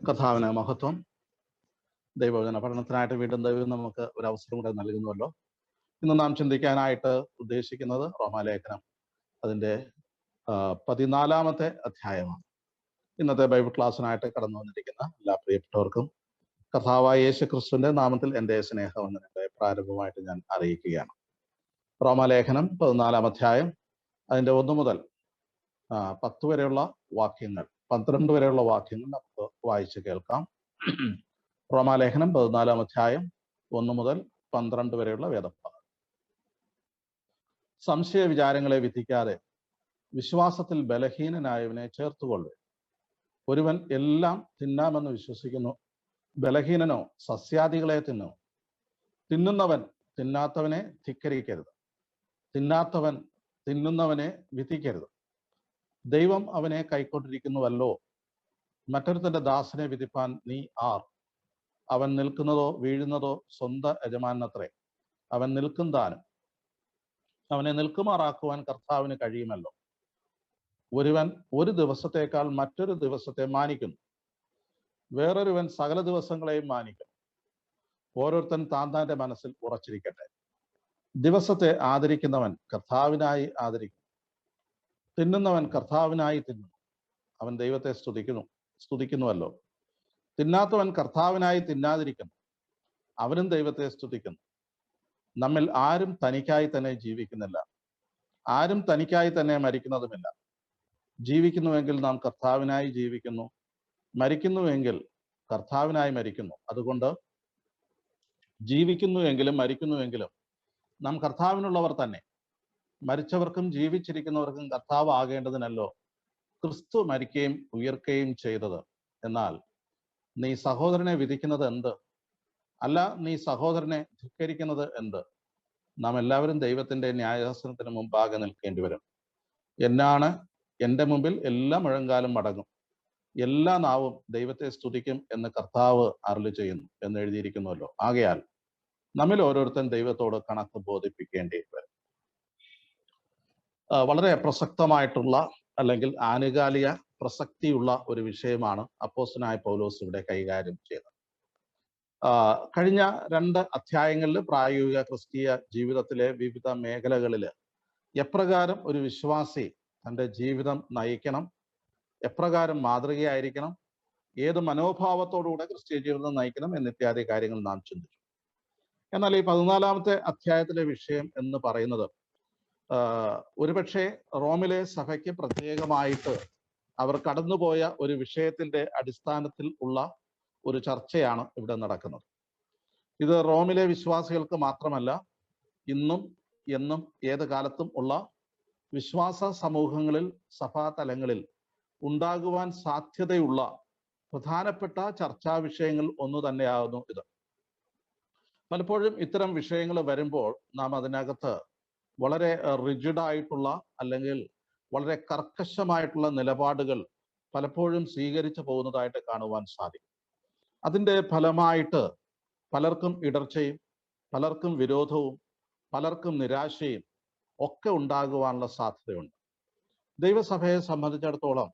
കർത്താവിന് മഹത്വം. ദൈവവചന പഠനത്തിനായിട്ട് വീണ്ടും ദൈവം നമുക്ക് ഒരു അവസരം കൂടെ നൽകുന്നുവല്ലോ. ഇന്ന് നാം ചിന്തിക്കാനായിട്ട് ഉദ്ദേശിക്കുന്നത് റോമാലേഖനം അതിൻ്റെ 14-ാമത്തെ അധ്യായമാണ്. ഇന്നത്തെ ബൈബിൾ ക്ലാസ്സിനായിട്ട് കടന്നു വന്നിരിക്കുന്ന എല്ലാ പ്രിയപ്പെട്ടവർക്കും കർത്താവായ യേശു ക്രിസ്തുവിന്റെ നാമത്തിൽ എൻ്റെ സ്നേഹവന്ദനത്തെ പ്രാരംഭമായിട്ട് ഞാൻ അറിയിക്കുകയാണ്. റോമാലേഖനം 14-ാം അധ്യായം അതിൻ്റെ 1 മുതൽ 10 വരെയുള്ള വാക്യങ്ങൾ, 12 വരെയുള്ള വാക്യങ്ങൾ നമുക്ക് വായിച്ച് കേൾക്കാം. റോമാലേഖനം 14-ാം അധ്യായം 1 മുതൽ 12 വരെയുള്ള വേദഭാഗം. സംശയ വിചാരങ്ങളെ വിധിക്കാതെ വിശ്വാസത്തിൽ ബലഹീനനായവനെ ചേർത്തുകൊള്ളു. ഒരുവൻ എല്ലാം തിന്നാമെന്ന് വിശ്വസിക്കുന്നു, ബലഹീനനോ സസ്യാദികളെ തിന്നു. തിന്നുന്നവൻ തിന്നാത്തവനെ ധിക്കരിക്കരുത്, തിന്നാത്തവൻ തിന്നുന്നവനെ വിധിക്കരുത്. ദൈവം അവനെ കൈക്കൊണ്ടിരിക്കുന്നുവല്ലോ. മറ്റൊരുത്തന്റെ ദാസനെ വിധിപ്പാൻ നീ ആർ? അവൻ നിൽക്കുന്നതോ വീഴുന്നതോ സ്വന്തം യജമാനത്രേ. അവൻ നിൽക്കും താനും. അവനെ നിൽക്കുമാറാക്കുവാൻ കർത്താവിന് കഴിയുമല്ലോ. ഒരുവൻ ഒരു ദിവസത്തേക്കാൾ മറ്റൊരു ദിവസത്തെ മാനിക്കുന്നു, വേറൊരുവൻ സകല ദിവസങ്ങളെയും മാനിക്കുന്നു. ഓരോരുത്തൻ താന്താന്റെ മനസ്സിൽ ഉറച്ചിരിക്കട്ടെ. ദിവസത്തെ ആദരിക്കുന്നവൻ കർത്താവിനായി ആദരിക്കുന്നു, തിന്നുന്നവൻ കർത്താവിനായി തിന്നുന്നു. അവൻ ദൈവത്തെ സ്തുതിക്കുന്നുവല്ലോ. തിന്നാത്തവൻ കർത്താവിനായി തിന്നാതിരിക്കുന്നു, അവനും ദൈവത്തെ സ്തുതിക്കുന്നു. നമ്മിൽ ആരും തനിക്കായി തന്നെ ജീവിക്കുന്നില്ല, ആരും തനിക്കായി തന്നെ മരിക്കുന്നതുമില്ല. ജീവിക്കുന്നുവെങ്കിൽ നാം കർത്താവിനായി ജീവിക്കുന്നു, മരിക്കുന്നുവെങ്കിൽ കർത്താവിനായി മരിക്കുന്നു. അതുകൊണ്ട് ജീവിക്കുന്നുവെങ്കിലും മരിക്കുന്നുവെങ്കിലും നാം കർത്താവിനുള്ളവർ തന്നെ. മരിച്ചവർക്കും ജീവിച്ചിരിക്കുന്നവർക്കും കർത്താവ് ആകേണ്ടതിനല്ലോ ക്രിസ്തു മരിക്കുകയും ഉയർക്കുകയും ചെയ്തത്. എന്നാൽ നീ സഹോദരനെ വിധിക്കുന്നത് എന്ത്? അല്ല, നീ സഹോദരനെ ധിക്കരിക്കുന്നത് എന്ത്? നാം എല്ലാവരും ദൈവത്തിന്റെ ന്യായാസനത്തിന് മുമ്പാകെ നിൽക്കേണ്ടി വരും. എന്നാണ് എൻ്റെ മുമ്പിൽ എല്ലാ മുഴങ്കാലും മടങ്ങും, എല്ലാ നാവും ദൈവത്തെ സ്തുതിക്കും എന്ന് കർത്താവ് അരുളി ചെയ്യുന്നു എന്ന് എഴുതിയിരിക്കുന്നുവല്ലോ. ആകയാൽ നമ്മിൽ ഓരോരുത്തൻ ദൈവത്തോട് കണക്ക് ബോധിപ്പിക്കേണ്ടി വരും. വളരെ പ്രസക്തമായിട്ടുള്ള അല്ലെങ്കിൽ ആനുകാലിക പ്രസക്തിയുള്ള ഒരു വിഷയമാണ് അപ്പോസ്തലനായ പൗലോസ് ഇവിടെ കൈകാര്യം ചെയ്തത്. കഴിഞ്ഞ 2 അധ്യായങ്ങളിൽ പ്രായോഗിക ക്രിസ്തീയ ജീവിതത്തിലെ വിവിധ മേഖലകളിൽ എപ്രകാരം ഒരു വിശ്വാസി തൻ്റെ ജീവിതം നയിക്കണം, എപ്രകാരം മാതൃകയായിരിക്കണം, ഏത് മനോഭാവത്തോടുകൂടെ ക്രിസ്തീയ ജീവിതം നയിക്കണം എന്നിത്യാദി കാര്യങ്ങൾ നാം ചിന്തിച്ചു. എന്നാൽ ഈ 14-ാമത്തെ അധ്യായത്തിലെ വിഷയം എന്ന് പറയുന്നത് ഒരുപക്ഷെ റോമിലെ സഭയ്ക്ക് പ്രത്യേകമായിട്ട് അവർ കടന്നുപോയ ഒരു വിഷയത്തിന്റെ അടിസ്ഥാനത്തിൽ ഉള്ള ഒരു ചർച്ചയാണ് ഇവിടെ നടക്കുന്നത്. ഇത് റോമിലെ വിശ്വാസികൾക്ക് മാത്രമല്ല, ഇന്നും എന്നും ഏത് കാലത്തും ഉള്ള വിശ്വാസ സമൂഹങ്ങളിൽ, സഭാതലങ്ങളിൽ ഉണ്ടാകുവാൻ സാധ്യതയുള്ള പ്രധാനപ്പെട്ട ചർച്ചാ വിഷയങ്ങൾ ഒന്നു തന്നെയാകുന്നു ഇത്. പലപ്പോഴും ഇത്തരം വിഷയങ്ങൾ വരുമ്പോൾ നാം അതിനകത്ത് വളരെ റിജിഡായിട്ടുള്ള അല്ലെങ്കിൽ വളരെ കർക്കശമായിട്ടുള്ള നിലപാടുകൾ പലപ്പോഴും സ്വീകരിച്ചു പോകുന്നതായിട്ട് കാണുവാൻ സാധിക്കും. അതിൻ്റെ ഫലമായിട്ട് പലർക്കും ഇടർച്ചയും, പലർക്കും വിരോധവും, പലർക്കും നിരാശയും ഒക്കെ ഉണ്ടാകുവാനുള്ള സാധ്യതയുണ്ട്. ദൈവസഭയെ സംബന്ധിച്ചിടത്തോളം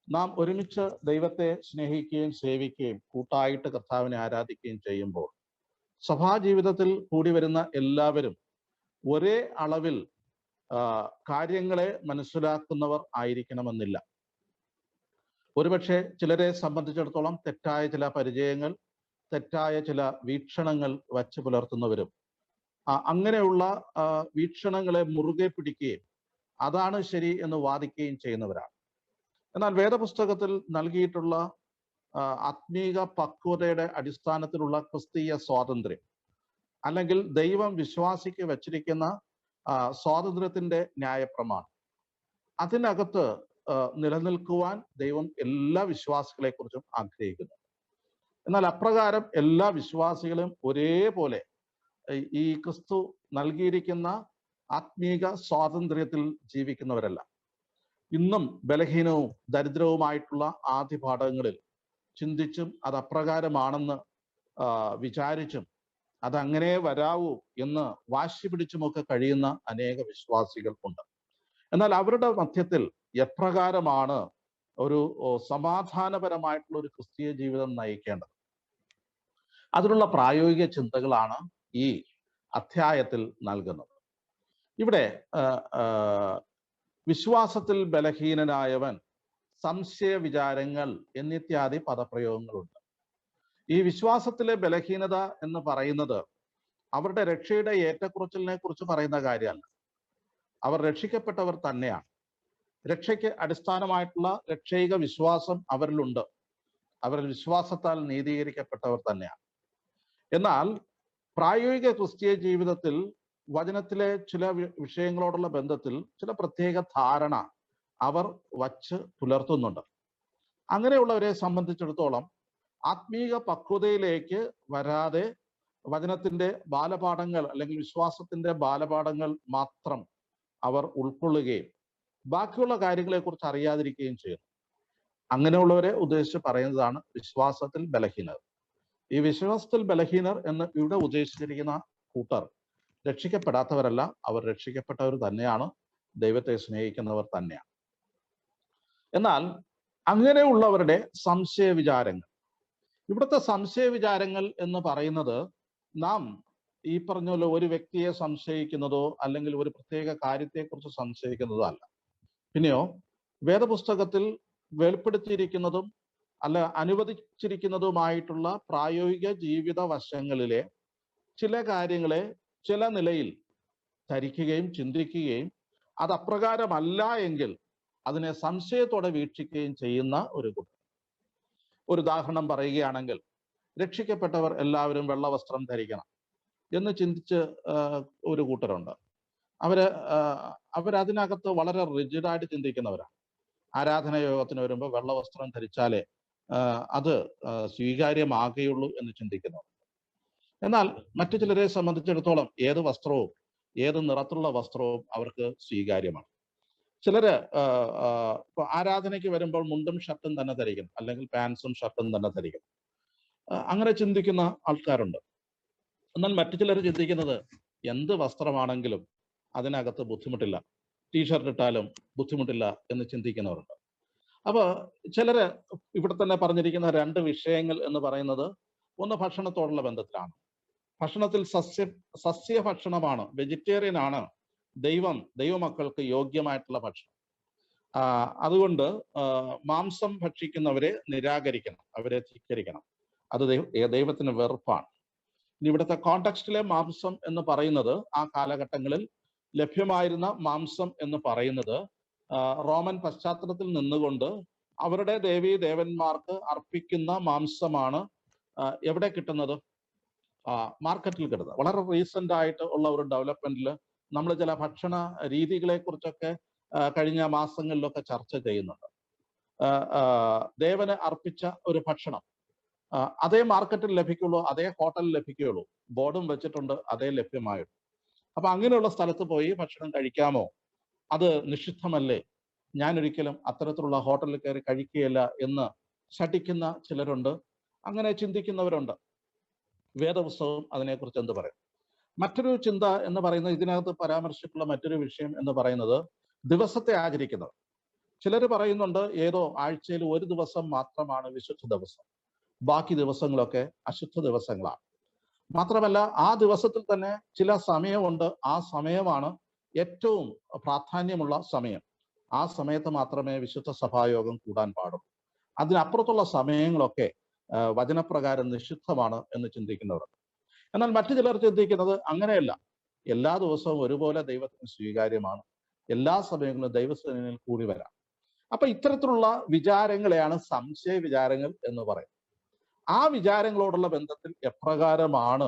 നാം ഒരുമിച്ച് ദൈവത്തെ സ്നേഹിക്കുകയും സേവിക്കുകയും കൂട്ടായിട്ട് കർത്താവിനെ ആരാധിക്കുകയും ചെയ്യുമ്പോൾ സഭാജീവിതത്തിൽ കൂടി വരുന്ന എല്ലാവരും ഒരേ അളവിൽ കാര്യങ്ങളെ മനസ്സിലാക്കുന്നവർ ആയിരിക്കണമെന്നില്ല. ഒരുപക്ഷെ ചിലരെ സംബന്ധിച്ചിടത്തോളം തെറ്റായ ചില പരിചയങ്ങൾ, തെറ്റായ ചില വീക്ഷണങ്ങൾ വച്ച് പുലർത്തുന്നവരും അങ്ങനെയുള്ള വീക്ഷണങ്ങളെ മുറുകെ പിടിക്കുകയും അതാണ് ശരി എന്ന് വാദിക്കുകയും ചെയ്യുന്നവരാണ്. എന്നാൽ വേദപുസ്തകത്തിൽ നൽകിയിട്ടുള്ള ആത്മീക പക്വതയുടെ അടിസ്ഥാനത്തിലുള്ള ക്രിസ്തീയ സ്വാതന്ത്ര്യം അല്ലെങ്കിൽ ദൈവം വിശ്വാസിക്ക് വച്ചിരിക്കുന്ന സ്വാതന്ത്ര്യത്തിന്റെ ന്യായപ്രമാണം, അതിനകത്ത് നിലനിൽക്കുവാൻ ദൈവം എല്ലാ വിശ്വാസികളെ കുറിച്ചും ആഗ്രഹിക്കുന്നു. എന്നാൽ അപ്രകാരം എല്ലാ വിശ്വാസികളും ഒരേപോലെ ഈ ക്രിസ്തു നൽകിയിരിക്കുന്ന ആത്മീക സ്വാതന്ത്ര്യത്തിൽ ജീവിക്കുന്നവരല്ല. ഇന്നും ബലഹീനവും ദരിദ്രവുമായിട്ടുള്ള ആദ്യ പാഠങ്ങളിൽ ചിന്തിച്ചും അത് അപ്രകാരമാണെന്ന് വിചാരിച്ചും അതങ്ങനെ വരാവൂ എന്ന് വാശി പിടിച്ചുമൊക്കെ കഴിയുന്ന അനേക വിശ്വാസികൾ ഉണ്ട്. എന്നാൽ അവരുടെ മധ്യത്തിൽ എപ്രകാരമാണ് ഒരു സമാധാനപരമായിട്ടുള്ള ഒരു ക്രിസ്തീയ ജീവിതം നയിക്കേണ്ടത്. അതിനുള്ള പ്രായോഗിക ചിന്തകളാണ് ഈ അധ്യായത്തിൽ നൽകുന്നത്. ഇവിടെ വിശ്വാസത്തിൽ ബലഹീനനായവൻ, സംശയ വിചാരങ്ങൾ എന്നിത്യാദി പദപ്രയോഗങ്ങളുണ്ട്. ഈ വിശ്വാസത്തിലെ ബലഹീനത എന്ന് പറയുന്നത് അവരുടെ രക്ഷയുടെ ഏറ്റക്കുറച്ചിലിനെ കുറിച്ച് പറയുന്ന കാര്യമല്ല. അവർ രക്ഷിക്കപ്പെട്ടവർ തന്നെയാണ്. രക്ഷയ്ക്ക് അടിസ്ഥാനമായിട്ടുള്ള രക്ഷയിക വിശ്വാസം അവരിലുണ്ട്. അവർ വിശ്വാസത്താൽ നീതീകരിക്കപ്പെട്ടവർ തന്നെയാണ്. എന്നാൽ പ്രായോഗിക ക്രിസ്തീയ ജീവിതത്തിൽ വചനത്തിലെ ചില വിഷയങ്ങളോടുള്ള ബന്ധത്തിൽ ചില പ്രത്യേക ധാരണ അവർ വച്ച് പുലർത്തുന്നുണ്ട്. അങ്ങനെയുള്ളവരെ സംബന്ധിച്ചിടത്തോളം ആത്മീക പക്വതയിലേക്ക് വരാതെ വചനത്തിന്റെ ബാലപാഠങ്ങൾ അല്ലെങ്കിൽ വിശ്വാസത്തിന്റെ ബാലപാഠങ്ങൾ മാത്രം അവർ ഉൾക്കൊള്ളുകയും ബാക്കിയുള്ള കാര്യങ്ങളെക്കുറിച്ച് അറിയാതിരിക്കുകയും ചെയ്യുന്നു. അങ്ങനെയുള്ളവരെ ഉദ്ദേശിച്ച് പറയുന്നതാണ് വിശ്വാസത്തിൽ ബലഹീനർ. ഈ വിശ്വാസത്തിൽ ബലഹീനർ എന്ന് ഇവിടെ ഉദ്ദേശിച്ചിരിക്കുന്ന കൂട്ടർ രക്ഷിക്കപ്പെടാത്തവരല്ല, അവർ രക്ഷിക്കപ്പെട്ടവർ തന്നെയാണ്, ദൈവത്തെ സ്നേഹിക്കുന്നവർ തന്നെയാണ്. എന്നാൽ അങ്ങനെയുള്ളവരുടെ സംശയ വിചാരങ്ങൾ, ഇവിടുത്തെ സംശയ വിചാരങ്ങൾ എന്ന് പറയുന്നത് നാം ഈ പറഞ്ഞ പോലെ ഒരു വ്യക്തിയെ സംശയിക്കുന്നതോ അല്ലെങ്കിൽ ഒരു പ്രത്യേക കാര്യത്തെക്കുറിച്ച് സംശയിക്കുന്നതോ അല്ല. പിന്നെയോ വേദപുസ്തകത്തിൽ വെളിപ്പെടുത്തിയിരിക്കുന്നതും അല്ല അനുവദിച്ചിരിക്കുന്നതുമായിട്ടുള്ള പ്രായോഗിക ജീവിത വശങ്ങളിലെ ചില കാര്യങ്ങളെ ചില നിലയിൽ ധരിക്കുകയും ചിന്തിക്കുകയും അത് അപ്രകാരമല്ല എങ്കിൽ അതിനെ സംശയത്തോടെ വീക്ഷിക്കുകയും ചെയ്യുന്ന ഒരു കൂട്ടർ. ഒരു ഉദാഹരണം പറയുകയാണെങ്കിൽ, രക്ഷിക്കപ്പെട്ടവർ എല്ലാവരും വെള്ളവസ്ത്രം ധരിക്കണം എന്ന് ചിന്തിച്ച് ഒരു കൂട്ടരുണ്ട്. അവരതിനകത്ത് വളരെ റിജിഡായിട്ട് ചിന്തിക്കുന്നവരാണ്. ആരാധന യോഗത്തിന് വരുമ്പോൾ വെള്ളവസ്ത്രം ധരിച്ചാലേ അത് സ്വീകാര്യമാകുകയുള്ളൂ എന്ന് ചിന്തിക്കുന്നവർ. എന്നാൽ മറ്റു ചിലരെ സംബന്ധിച്ചിടത്തോളം ഏത് വസ്ത്രവും ഏത് നിറത്തിലുള്ള വസ്ത്രവും അവർക്ക് സ്വീകാര്യമാണ്. ചിലര് ആരാധനയ്ക്ക് വരുമ്പോൾ മുണ്ടും ഷർട്ടും തന്നെ ധരിക്കണം, അല്ലെങ്കിൽ പാൻസും ഷർട്ടും തന്നെ ധരിക്കണം. അങ്ങനെ ചിന്തിക്കുന്ന ആൾക്കാരുണ്ട്. എന്നാൽ മറ്റു ചിലർ ചിന്തിക്കുന്നത് എന്ത് വസ്ത്രമാണെങ്കിലും അതിനകത്ത് ബുദ്ധിമുട്ടില്ല, ടീഷർട്ട് ഇട്ടാലും ബുദ്ധിമുട്ടില്ല എന്ന് ചിന്തിക്കുന്നവരുണ്ട്. അപ്പൊ ചിലര് ഇവിടെ തന്നെ പറഞ്ഞിരിക്കുന്ന രണ്ട് വിഷയങ്ങൾ എന്ന് പറയുന്നത്, ഒന്ന് ഭക്ഷണത്തോടുള്ള ബന്ധത്തിലാണ്. ഭക്ഷണത്തിൽ സസ്യഭക്ഷണമാണ്, വെജിറ്റേറിയൻ ആണ് ദൈവമക്കൾക്ക് യോഗ്യമായിട്ടുള്ള ഭക്ഷണം. അതുകൊണ്ട് മാംസം ഭക്ഷിക്കുന്നവരെ നിരാകരിക്കണം, അവരെ ധിക്കരിക്കണം. അത് ദൈവത്തിന് വെറുപ്പാണ്. ഇനി ഇവിടുത്തെ കോണ്ടെക്സ്റ്റിലെ മാംസം എന്ന് പറയുന്നത്, ആ കാലഘട്ടങ്ങളിൽ ലഭ്യമായിരുന്ന മാംസം എന്ന് പറയുന്നത് റോമൻ പശ്ചാത്തലത്തിൽ നിന്നുകൊണ്ട് അവരുടെ ദേവീ ദേവന്മാർക്ക് അർപ്പിക്കുന്ന മാംസമാണ് എവിടെ കിട്ടുന്നത്? മാർക്കറ്റിൽ കിട്ടുന്നത്. വളരെ റീസെന്റ് ആയിട്ട് ഉള്ള ഒരു ഡെവലപ്മെന്റിൽ നമ്മൾ ചില ഭക്ഷണ രീതികളെ കുറിച്ചൊക്കെ കഴിഞ്ഞ മാസങ്ങളിലൊക്കെ ചർച്ച ചെയ്യുന്നുണ്ട്. ദേവന് അർപ്പിച്ച ഒരു ഭക്ഷണം അതേ മാർക്കറ്റിൽ ലഭിക്കുള്ളൂ, അതേ ഹോട്ടലിൽ ലഭിക്കുകയുള്ളൂ, ബോർഡും വെച്ചിട്ടുണ്ട്, അതേ ലഭ്യമായിട്ടു. അപ്പൊ അങ്ങനെയുള്ള സ്ഥലത്ത് പോയി ഭക്ഷണം കഴിക്കാമോ? അത് നിഷിദ്ധമല്ലേ? ഞാൻ ഒരിക്കലും അത്തരത്തിലുള്ള ഹോട്ടലിൽ കയറി കഴിക്കുകയില്ല എന്ന് ശഠിക്കുന്ന ചിലരുണ്ട്, അങ്ങനെ ചിന്തിക്കുന്നവരുണ്ട്. വേദപുസ്തകം അതിനെക്കുറിച്ച് എന്ത് പറയും? മറ്റൊരു ചിന്ത എന്ന് പറയുന്നത്, ഇതിനകത്ത് പരാമർശിച്ചിട്ടുള്ള മറ്റൊരു വിഷയം എന്ന് പറയുന്നത് ദിവസത്തെ ആചരിക്കുന്നത്. ചിലർ പറയുന്നുണ്ട് ഏതോ ആഴ്ചയിൽ ഒരു ദിവസം മാത്രമാണ് വിശുദ്ധ ദിവസം, ബാക്കി ദിവസങ്ങളൊക്കെ അശുദ്ധ ദിവസങ്ങളാണ്. മാത്രമല്ല ആ ദിവസത്തിൽ തന്നെ ചില സമയമുണ്ട്, ആ സമയമാണ് ഏറ്റവും പ്രാധാന്യമുള്ള സമയം. ആ സമയത്ത് മാത്രമേ വിശുദ്ധ സഭായോഗം കൂടാൻ പാടുള്ളൂ. അതിനപ്പുറത്തുള്ള സമയങ്ങളൊക്കെ വചനപ്രകാരം നിഷിദ്ധമാണ് എന്ന് ചിന്തിക്കുന്നവരുണ്ട്. എന്നാൽ മറ്റു ചിലർ ചിന്തിക്കുന്നത് അങ്ങനെയല്ല, എല്ലാ ദിവസവും ഒരുപോലെ ദൈവത്തിന് സ്വീകാര്യമാണ്, എല്ലാ സമയങ്ങളും ദൈവസേനയിൽ കൂടി വരാം. അപ്പൊ ഇത്തരത്തിലുള്ള വിചാരങ്ങളെയാണ് സംശയ വിചാരങ്ങൾ എന്ന് പറയുന്നത്. ആ വിചാരങ്ങളോടുള്ള ബന്ധത്തിൽ എപ്രകാരമാണ്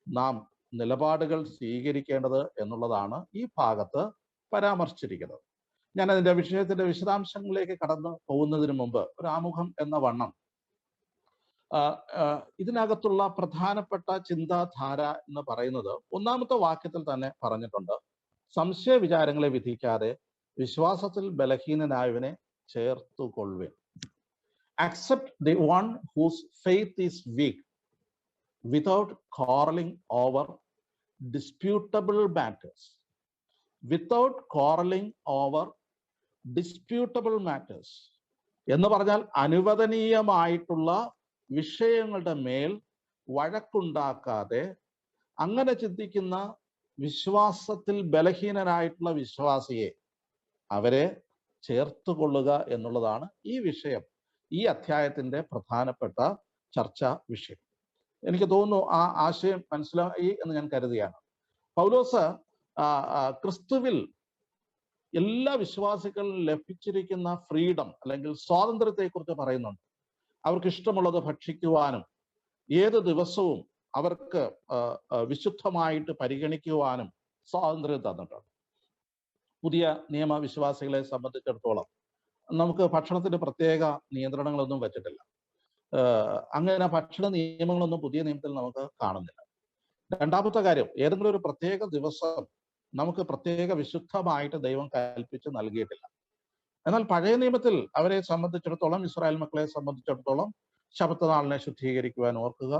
നാം നിലപാടുകൾ സ്വീകരിക്കേണ്ടത് എന്നുള്ളതാണ് ഈ ഭാഗത്ത് പരാമർശിച്ചിരിക്കുന്നത്. ഞാൻ അതിന്റെ വിഷയത്തിന്റെ വിശദാംശങ്ങളിലേക്ക് കടന്നു പോകുന്നതിന് മുമ്പ് ഒരു ആമുഖം എന്ന വണ്ണം ഇതിനകത്തുള്ള പ്രധാനപ്പെട്ട ചിന്താധാര എന്ന് പറയുന്നത് ഒന്നാമത്തെ വാക്യത്തിൽ തന്നെ പറഞ്ഞിട്ടുണ്ട്, സംശയ വിചാരങ്ങളെ വിധിക്കാതെ വിശ്വാസത്തിൽ ബലഹീനനായവനെ ചേർത്തുകൊള്ളുവിൻ. Accept the one whose faith is weak without quarreling over disputable matters. Without quarreling over disputable matters. എന്ന് പറഞ്ഞാൽ അനുവദനീയമായിട്ടുള്ള വിഷയങ്ങളുടെ മേൽ വഴക്കുണ്ടാക്കാതെ അങ്ങനെ ചിന്തിക്കുന്ന വിശ്വാസത്തിൽ ബലഹീനനായിട്ടുള്ള വിശ്വാസിയെ അവരെ ചേർത്തുകൊള്ളുക എന്നുള്ളതാണ് ഈ വിഷയം, ഈ അധ്യായത്തിന്റെ പ്രധാനപ്പെട്ട ചർച്ചാ വിഷയം. എനിക്ക് തോന്നുന്നു ആ ആശയം മനസ്സിലായി എന്ന് ഞാൻ കരുതുകയാണ്. പൗലോസ് ക്രിസ്തുവിൽ എല്ലാ വിശ്വാസികളും ലഭിച്ചിരിക്കുന്ന ഫ്രീഡം അല്ലെങ്കിൽ സ്വാതന്ത്ര്യത്തെക്കുറിച്ച് പറയുന്നുണ്ട്. അവർക്ക് ഇഷ്ടമുള്ളത് ഭക്ഷിക്കുവാനും ഏത് ദിവസവും അവർക്ക് വിശുദ്ധമായിട്ട് പരിഗണിക്കുവാനും സ്വാതന്ത്ര്യം തന്നിട്ടുണ്ട്. പുതിയ നിയമവിശ്വാസികളെ സംബന്ധിച്ചിടത്തോളം നമുക്ക് ഭക്ഷണത്തിന് പ്രത്യേക നിയന്ത്രണങ്ങളൊന്നും വെച്ചിട്ടില്ല. അങ്ങനെ ഭക്ഷണ നിയമങ്ങളൊന്നും പുതിയ നിയമത്തിൽ നമുക്ക് കാണുന്നില്ല. രണ്ടാമത്തെ കാര്യം, ഏതെങ്കിലും ഒരു പ്രത്യേക ദിവസം നമുക്ക് പ്രത്യേക വിശുദ്ധമായിട്ട് ദൈവം കൽപ്പിച്ച് നൽകിയിട്ടില്ല. എന്നാൽ പഴയ നിയമത്തിൽ അവരെ സംബന്ധിച്ചിടത്തോളം, ഇസ്രായേൽ മക്കളെ സംബന്ധിച്ചിടത്തോളം ശബ്ബത്ത് നാളിനെ ശുദ്ധീകരിക്കുവാൻ ഓർക്കുക,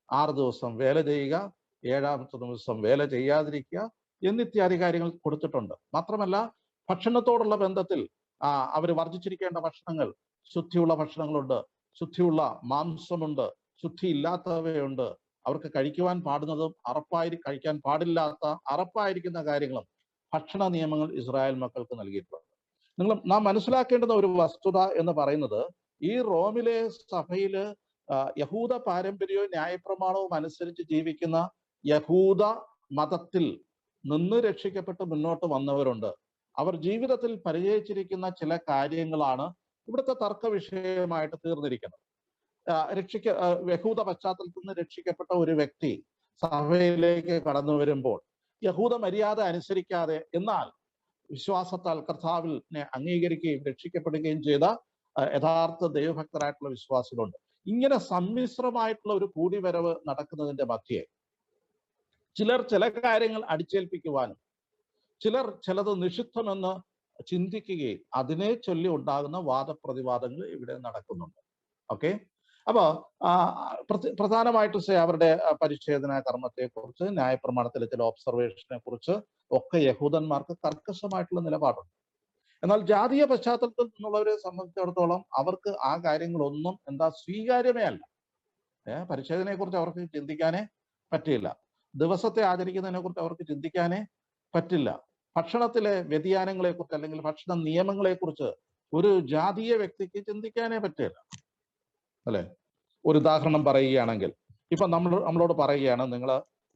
6 ദിവസം വേല ചെയ്യുക, 7ാമത്തെ ദിവസം വേല ചെയ്യാതിരിക്കുക എന്നിത്യാദി കാര്യങ്ങൾ കൊടുത്തിട്ടുണ്ട്. മാത്രമല്ല ഭക്ഷണത്തോടുള്ള ബന്ധത്തിൽ അവർ വർജിച്ചിരിക്കേണ്ട ഭക്ഷണങ്ങൾ, ശുദ്ധിയുള്ള ഭക്ഷണങ്ങളുണ്ട്, ശുദ്ധിയുള്ള മാംസമുണ്ട്, ശുദ്ധി ഇല്ലാത്തവയുണ്ട്. അവർക്ക് കഴിക്കുവാൻ പാടുന്നതും കഴിക്കാൻ പാടില്ലാത്ത അറപ്പായിരിക്കുന്ന കാര്യങ്ങളും ഭക്ഷണ നിയമങ്ങൾ ഇസ്രായേൽ മക്കൾക്ക് നൽകിയിട്ടുണ്ട്. നാം മനസ്സിലാക്കേണ്ടുന്ന ഒരു വസ്തുത എന്ന് പറയുന്നത്, ഈ റോമിലെ സഭയില് യഹൂദ പാരമ്പര്യവും ന്യായപ്രമാണവും അനുസരിച്ച് ജീവിക്കുന്ന യഹൂദ മതത്തിൽ നിന്ന് രക്ഷിക്കപ്പെട്ട് മുന്നോട്ട് വന്നവരുണ്ട്. അവർ ജീവിതത്തിൽ പരിചയിച്ചിരിക്കുന്ന ചില കാര്യങ്ങളാണ് ഇവിടുത്തെ തർക്ക വിഷയമായിട്ട് തീർന്നിരിക്കുന്നത്. യഹൂദ പശ്ചാത്തലത്തിൽ നിന്ന് രക്ഷിക്കപ്പെട്ട ഒരു വ്യക്തി സഭയിലേക്ക് കടന്നു വരുമ്പോൾ യഹൂദ മര്യാദ അനുസരിക്കാതെ, എന്നാൽ വിശ്വാസത്താൽ കർത്താവിനെ അംഗീകരിക്കുകയും രക്ഷിക്കപ്പെടുകയും ചെയ്ത യഥാർത്ഥ ദൈവഭക്തരായിട്ടുള്ള വിശ്വാസികളുണ്ട്. ഇങ്ങനെ സമ്മിശ്രമായിട്ടുള്ള ഒരു കൂടിവരവ് നടക്കുന്നതിന്റെ മധ്യേ ചിലർ ചില കാര്യങ്ങൾ അടിച്ചേൽപ്പിക്കുവാനും ചിലർ ചിലത് നിഷിദ്ധമെന്ന് ചിന്തിക്കുകയും അതിനെ ചൊല്ലി ഉണ്ടാകുന്ന വാദപ്രതിവാദങ്ങൾ ഇവിടെ നടക്കുന്നുണ്ട്. ഓക്കെ, അപ്പൊ പ്രധാനമായിട്ട് അവരുടെ പരിച്ഛേദന കർമ്മത്തെക്കുറിച്ച്, ന്യായപ്രമാണത്തിലെ ചില ഒബ്സർവേഷനെ കുറിച്ച് ഒക്കെ യഹൂദന്മാർക്ക് കർക്കശമായിട്ടുള്ള നിലപാടുണ്ട്. എന്നാൽ ജാതീയ പശ്ചാത്തലത്തിൽ നിന്നുള്ളവരെ സംബന്ധിച്ചിടത്തോളം അവർക്ക് ആ കാര്യങ്ങളൊന്നും സ്വീകാര്യമേ അല്ല. പരിച്ഛേദനയെ കുറിച്ച് അവർക്ക് ചിന്തിക്കാനേ പറ്റില്ല. ദിവസത്തെ ആചരിക്കുന്നതിനെ കുറിച്ച് അവർക്ക് ചിന്തിക്കാനേ പറ്റില്ല. ഭക്ഷണത്തിലെ വ്യതിയാനങ്ങളെ കുറിച്ച് അല്ലെങ്കിൽ ഭക്ഷണ നിയമങ്ങളെ കുറിച്ച് ഒരു ജാതീയ വ്യക്തിക്ക് ചിന്തിക്കാനേ പറ്റില്ല, അല്ലെ? ഒരു ഉദാഹരണം പറയുകയാണെങ്കിൽ, ഇപ്പൊ നമ്മളോട് പറയുകയാണ്, നിങ്ങൾ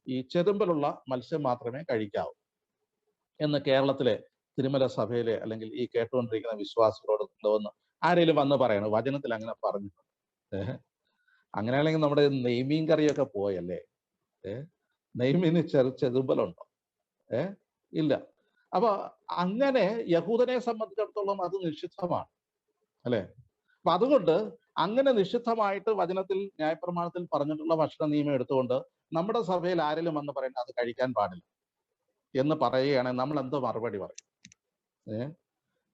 ഈ ചെതുമ്പലുള്ള മത്സ്യം മാത്രമേ കഴിക്കാവൂ എന്ന് കേരളത്തിലെ തിരുമല സഭയിലെ അല്ലെങ്കിൽ ഈ കേട്ടുകൊണ്ടിരിക്കുന്ന വിശ്വാസികളോട് വന്ന് ആരെങ്കിലും വന്ന് പറയണം, വചനത്തിൽ അങ്ങനെ പറഞ്ഞിട്ടുണ്ട്. അങ്ങനെയാണെങ്കിൽ നമ്മുടെ നെയ്മീൻ കറിയൊക്കെ പോയല്ലേ? നെയ്മീന് ചെതുമ്പലുണ്ടോ? ഇല്ല. അപ്പൊ അങ്ങനെ യഹൂദനെ സംബന്ധിച്ചിടത്തോളം അത് നിഷിദ്ധമാണ്, അല്ലെ? അപ്പൊ അതുകൊണ്ട് അങ്ങനെ നിഷിദ്ധമായിട്ട് വചനത്തിൽ ന്യായപ്രമാണത്തിൽ പറഞ്ഞിട്ടുള്ള ഭക്ഷണ നിയമം എടുത്തുകൊണ്ട് നമ്മുടെ സഭയിൽ ആരെങ്കിലും വന്ന് പറയുന്നത് അത് കഴിക്കാൻ പാടില്ല എന്ന് പറയുകയാണെങ്കിൽ നമ്മൾ എന്തോ മറുപടി പറയും?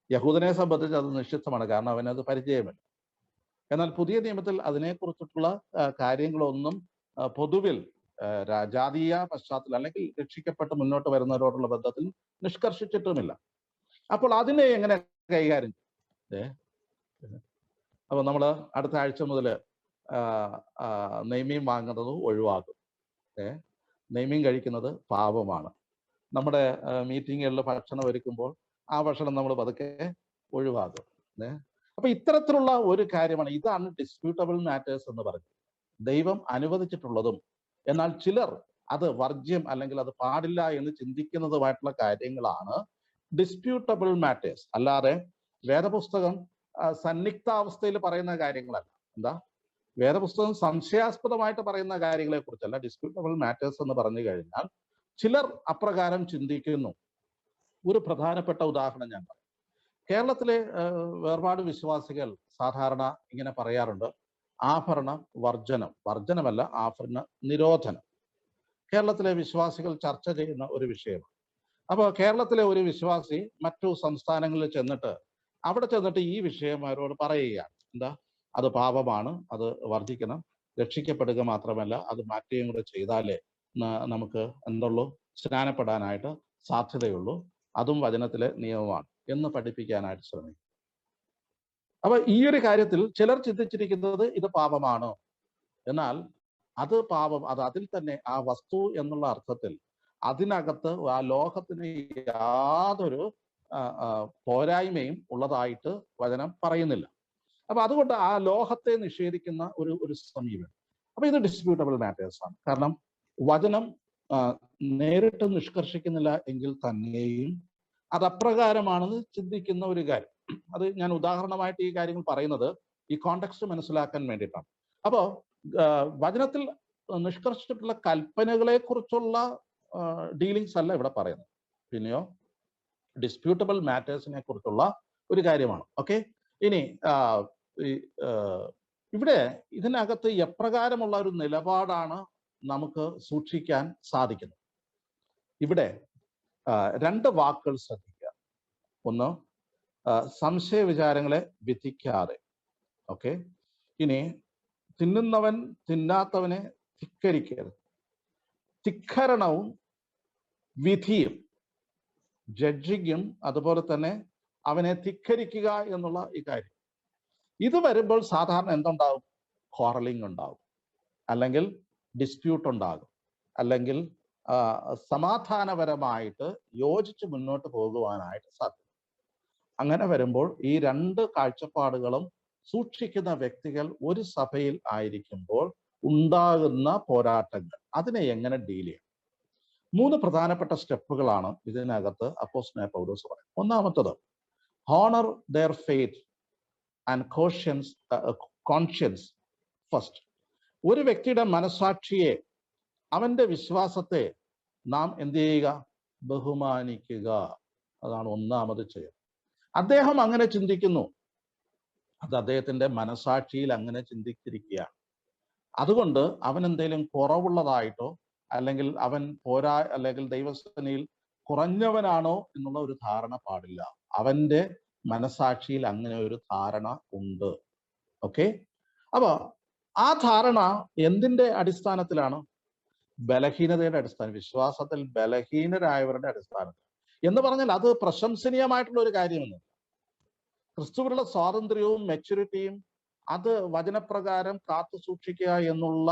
യഹൂദനെ സംബന്ധിച്ച് അത് നിഷിദ്ധമാണ്, കാരണം അവനത് പരിചയമില്ല. എന്നാൽ പുതിയ നിയമത്തിൽ അതിനെക്കുറിച്ചിട്ടുള്ള കാര്യങ്ങളൊന്നും പൊതുവിൽ ജാതീയ പശ്ചാത്തലം അല്ലെങ്കിൽ രക്ഷിക്കപ്പെട്ട് മുന്നോട്ട് വരുന്നവരോടുള്ള ബന്ധത്തിൽ നിഷ്കർഷിച്ചിട്ടുമില്ല. അപ്പോൾ അതിനെ എങ്ങനെ കൈകാര്യം ചെയ്യും? അപ്പൊ നമ്മൾ അടുത്ത ആഴ്ച മുതൽ നെയ്മീൻ വാങ്ങുന്നത് ഒഴിവാക്കും. നെയ്മീൻ കഴിക്കുന്നത് പാപമാണ്. നമ്മുടെ മീറ്റിങ്ങുകളിൽ ഭക്ഷണം ഒരുക്കുമ്പോൾ ആ ഭക്ഷണം നമ്മൾ പതുക്കെ ഒഴിവാക്കും. അപ്പൊ ഇത്തരത്തിലുള്ള ഒരു കാര്യമാണ്, ഇതാണ് ഡിസ്പ്യൂട്ടബിൾ മാറ്റേഴ്സ് എന്ന് പറയുന്നത്. ദൈവം അനുവദിച്ചിട്ടുള്ളതും എന്നാൽ ചിലർ അത് വർജ്യം അല്ലെങ്കിൽ അത് പാടില്ല എന്ന് ചിന്തിക്കുന്നതുമായിട്ടുള്ള കാര്യങ്ങളാണ് ഡിസ്പ്യൂട്ടബിൾ മാറ്റേഴ്സ്. അല്ലാതെ വേദപുസ്തകം സന്നിഗ്ധാവസ്ഥയിൽ പറയുന്ന കാര്യങ്ങളല്ല. വേദപുസ്തകം സംശയാസ്പദമായിട്ട് പറയുന്ന കാര്യങ്ങളെ കുറിച്ചല്ല. ഡിസ്പ്യൂട്ടബിൾ മാറ്റേഴ്സ് എന്ന് പറഞ്ഞു കഴിഞ്ഞാൽ ചിലർ അപ്രകാരം ചിന്തിക്കുന്നു. ഒരു പ്രധാനപ്പെട്ട ഉദാഹരണം ഞാൻ പറയും. കേരളത്തിലെ വേർപാട് വിശ്വാസികൾ സാധാരണ ഇങ്ങനെ പറയാറുണ്ട്, ആഭരണ വർജനമല്ല, ആഭരണ നിരോധനം കേരളത്തിലെ വിശ്വാസികൾ ചർച്ച ചെയ്യുന്ന ഒരു വിഷയമാണ്. അപ്പോൾ കേരളത്തിലെ ഒരു വിശ്വാസി മറ്റു സംസ്ഥാനങ്ങളിൽ ചെന്നിട്ട് അവിടെ ചെന്നിട്ട് ഈ വിഷയം അവരോട് പറയുകയാണ്, അത് പാപമാണ്, അത് വർദ്ധിക്കണം, രക്ഷിക്കപ്പെടുക മാത്രമല്ല അത് മാറ്റുകയും കൂടെ ചെയ്താലേ നമുക്ക് സ്നാനപ്പെടാനായിട്ട് സാധ്യതയുള്ളൂ, അതും വചനത്തിലെ നിയമമാണ് എന്ന് പഠിപ്പിക്കാനായിട്ട് ശ്രമിക്കും. അപ്പൊ ഈ ഒരു കാര്യത്തിൽ ചിലർ ചിന്തിച്ചിരിക്കുന്നത് ഇത് പാപമാണ്. എന്നാൽ അത് പാപം, അത് അതിൽ തന്നെ ആ വസ്തു എന്നുള്ള അർത്ഥത്തിൽ അതിനകത്ത് ആ ലോഹത്തിന് യാതൊരു പോരായ്മയും ഉള്ളതായിട്ട് വചനം പറയുന്നില്ല. അപ്പൊ അതുകൊണ്ട് ആ ലോഹത്തെ നിഷേധിക്കുന്ന ഒരു സമീപനം. അപ്പൊ ഇത് ഡിസ്പ്യൂട്ടബിൾ മാറ്റേഴ്സ് ആണ്. കാരണം വചനം നേരിട്ട് നിഷ്കർഷിക്കുന്നില്ല എങ്കിൽ തന്നെയും അത് അപ്രകാരമാണെന്ന് ചിന്തിക്കുന്ന ഒരു കാര്യം. അത് ഞാൻ ഉദാഹരണമായിട്ട് ഈ കാര്യങ്ങൾ പറയുന്നത് ഈ കോണ്ടെക്സ്റ്റ് മനസ്സിലാക്കാൻ വേണ്ടിയിട്ടാണ്. അപ്പോ വചനത്തിൽ നിഷ്കർഷിച്ചിട്ടുള്ള കൽപ്പനകളെ കുറിച്ചുള്ള ഡീലിങ്സ് അല്ല ഇവിടെ പറയുന്നത്, പിന്നെയോ ഡിസ്പ്യൂട്ടബിൾ മാറ്റേഴ്സിനെ കുറിച്ചുള്ള ഒരു കാര്യമാണ്. ഓക്കെ, ഇനി ഇവിടെ ഇതിനകത്ത് എപ്രകാരമുള്ള ഒരു നിലപാടാണ് നമുക്ക് സൂക്ഷിക്കാൻ സാധിക്കുന്നത്? ഇവിടെ രണ്ട് വാക്കുകൾ ശ്രദ്ധിക്കുക. ഒന്ന്, സംശയ വിചാരങ്ങളെ വിധിക്കാതെ. ഓക്കെ, ഇനി തിന്നുന്നവൻ തിന്നാത്തവനെ ധിക്കരിക്കരുത്. ധിക്കരണവും വിധിയും, ജഡ്ജിങ്ങും അതുപോലെ തന്നെ അവനെ ധിക്കരിക്കുക എന്നുള്ള ഈ കാര്യം, ഇത് വരുമ്പോൾ സാധാരണ എന്തുണ്ടാവും? ക്വാറലിംഗ് ഉണ്ടാവും, അല്ലെങ്കിൽ ഡിസ്പ്യൂട്ട് ഉണ്ടാകും, അല്ലെങ്കിൽ സമാധാനപരമായിട്ട് യോജിച്ച് മുന്നോട്ട് പോകുവാനായിട്ട് സാധിക്കും. അങ്ങനെ വരുമ്പോൾ ഈ രണ്ട് കാഴ്ചപ്പാടുകളും സൂക്ഷിക്കുന്ന വ്യക്തികൾ ഒരു സഭയിൽ ആയിരിക്കുമ്പോൾ ഉണ്ടാകുന്ന പോരാട്ടങ്ങൾ, അതിനെ എങ്ങനെ ഡീൽ ചെയ്യും? 3 പ്രധാനപ്പെട്ട സ്റ്റെപ്പുകളാണ് ഇതിനകത്ത് അപ്പോസ്തലനായ പൗലോസ് പറയുന്നത്. ഒന്നാമത്തത്, honour their faith and conscience first. ഒരു വ്യക്തിയുടെ മനസാക്ഷിയെ, അവന്റെ വിശ്വാസത്തെ നാം എന്ത് ചെയ്യുക? ബഹുമാനിക്കുക. അതാണ് ഒന്നാമത് ചെയ്യുക. അദ്ദേഹം അങ്ങനെ ചിന്തിക്കുന്നു, അത് അദ്ദേഹത്തിന്റെ മനസാക്ഷിയിൽ അങ്ങനെ ചിന്തിച്ചിരിക്കുകയാണ്. അതുകൊണ്ട് അവൻ എന്തെങ്കിലും കുറവുള്ളതായിട്ടോ അല്ലെങ്കിൽ അവൻ പോരാ അല്ലെങ്കിൽ ദൈവസേനയിൽ കുറഞ്ഞവനാണോ എന്നുള്ള ഒരു ധാരണ പാടില്ല. അവന്റെ മനസാക്ഷിയിൽ അങ്ങനെ ഒരു ധാരണ ഉണ്ട്. ഓക്കെ, അപ്പൊ ആ ധാരണ എന്തിന്റെ അടിസ്ഥാനത്തിലാണ്? ബലഹീനതയുടെ അടിസ്ഥാനം, വിശ്വാസത്തിൽ ബലഹീനരായവരുടെ അടിസ്ഥാനത്തിൽ. എന്ന് പറഞ്ഞാൽ അത് പ്രശംസനീയമായിട്ടുള്ള ഒരു കാര്യമെന്ന്. ക്രിസ്തുവിലുള്ള സ്വാതന്ത്ര്യവും മെച്യൂരിറ്റിയും അത് വചനപ്രകാരം കാത്തു സൂക്ഷിക്കുക എന്നുള്ള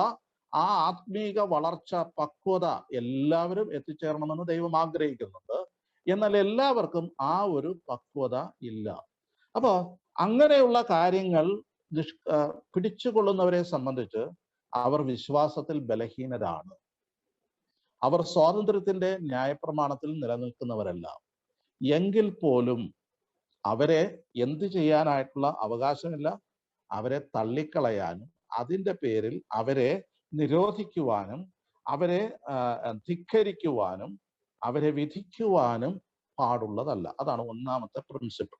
ആ ആത്മീക വളർച്ച, പക്വത എല്ലാവരും എത്തിച്ചേരണമെന്ന് ദൈവം ആഗ്രഹിക്കുന്നുണ്ട്. എന്നാൽ എല്ലാവർക്കും ആ ഒരു പക്വത ഇല്ല. അപ്പോ അങ്ങനെയുള്ള കാര്യങ്ങൾ പിടിച്ചുകൊള്ളുന്നവരെ സംബന്ധിച്ച് അവർ വിശ്വാസത്തിൽ ബലഹീനരാണ്. അവർ സ്വാതന്ത്ര്യത്തിന്റെ ന്യായപ്രമാണത്തിൽ നിലനിൽക്കുന്നവരല്ല. എങ്കിൽ പോലും അവരെ എന്ത് ചെയ്യാനായിട്ടുള്ള അവകാശമില്ല. അവരെ തള്ളിക്കളയാനും അതിൻ്റെ പേരിൽ അവരെ നിരോധിക്കുവാനും അവരെ ധിക്കരിക്കുവാനും അവരെ വിധിക്കുവാനും പാടുള്ളതല്ല. അതാണ് ഒന്നാമത്തെ പ്രിൻസിപ്പിൾ.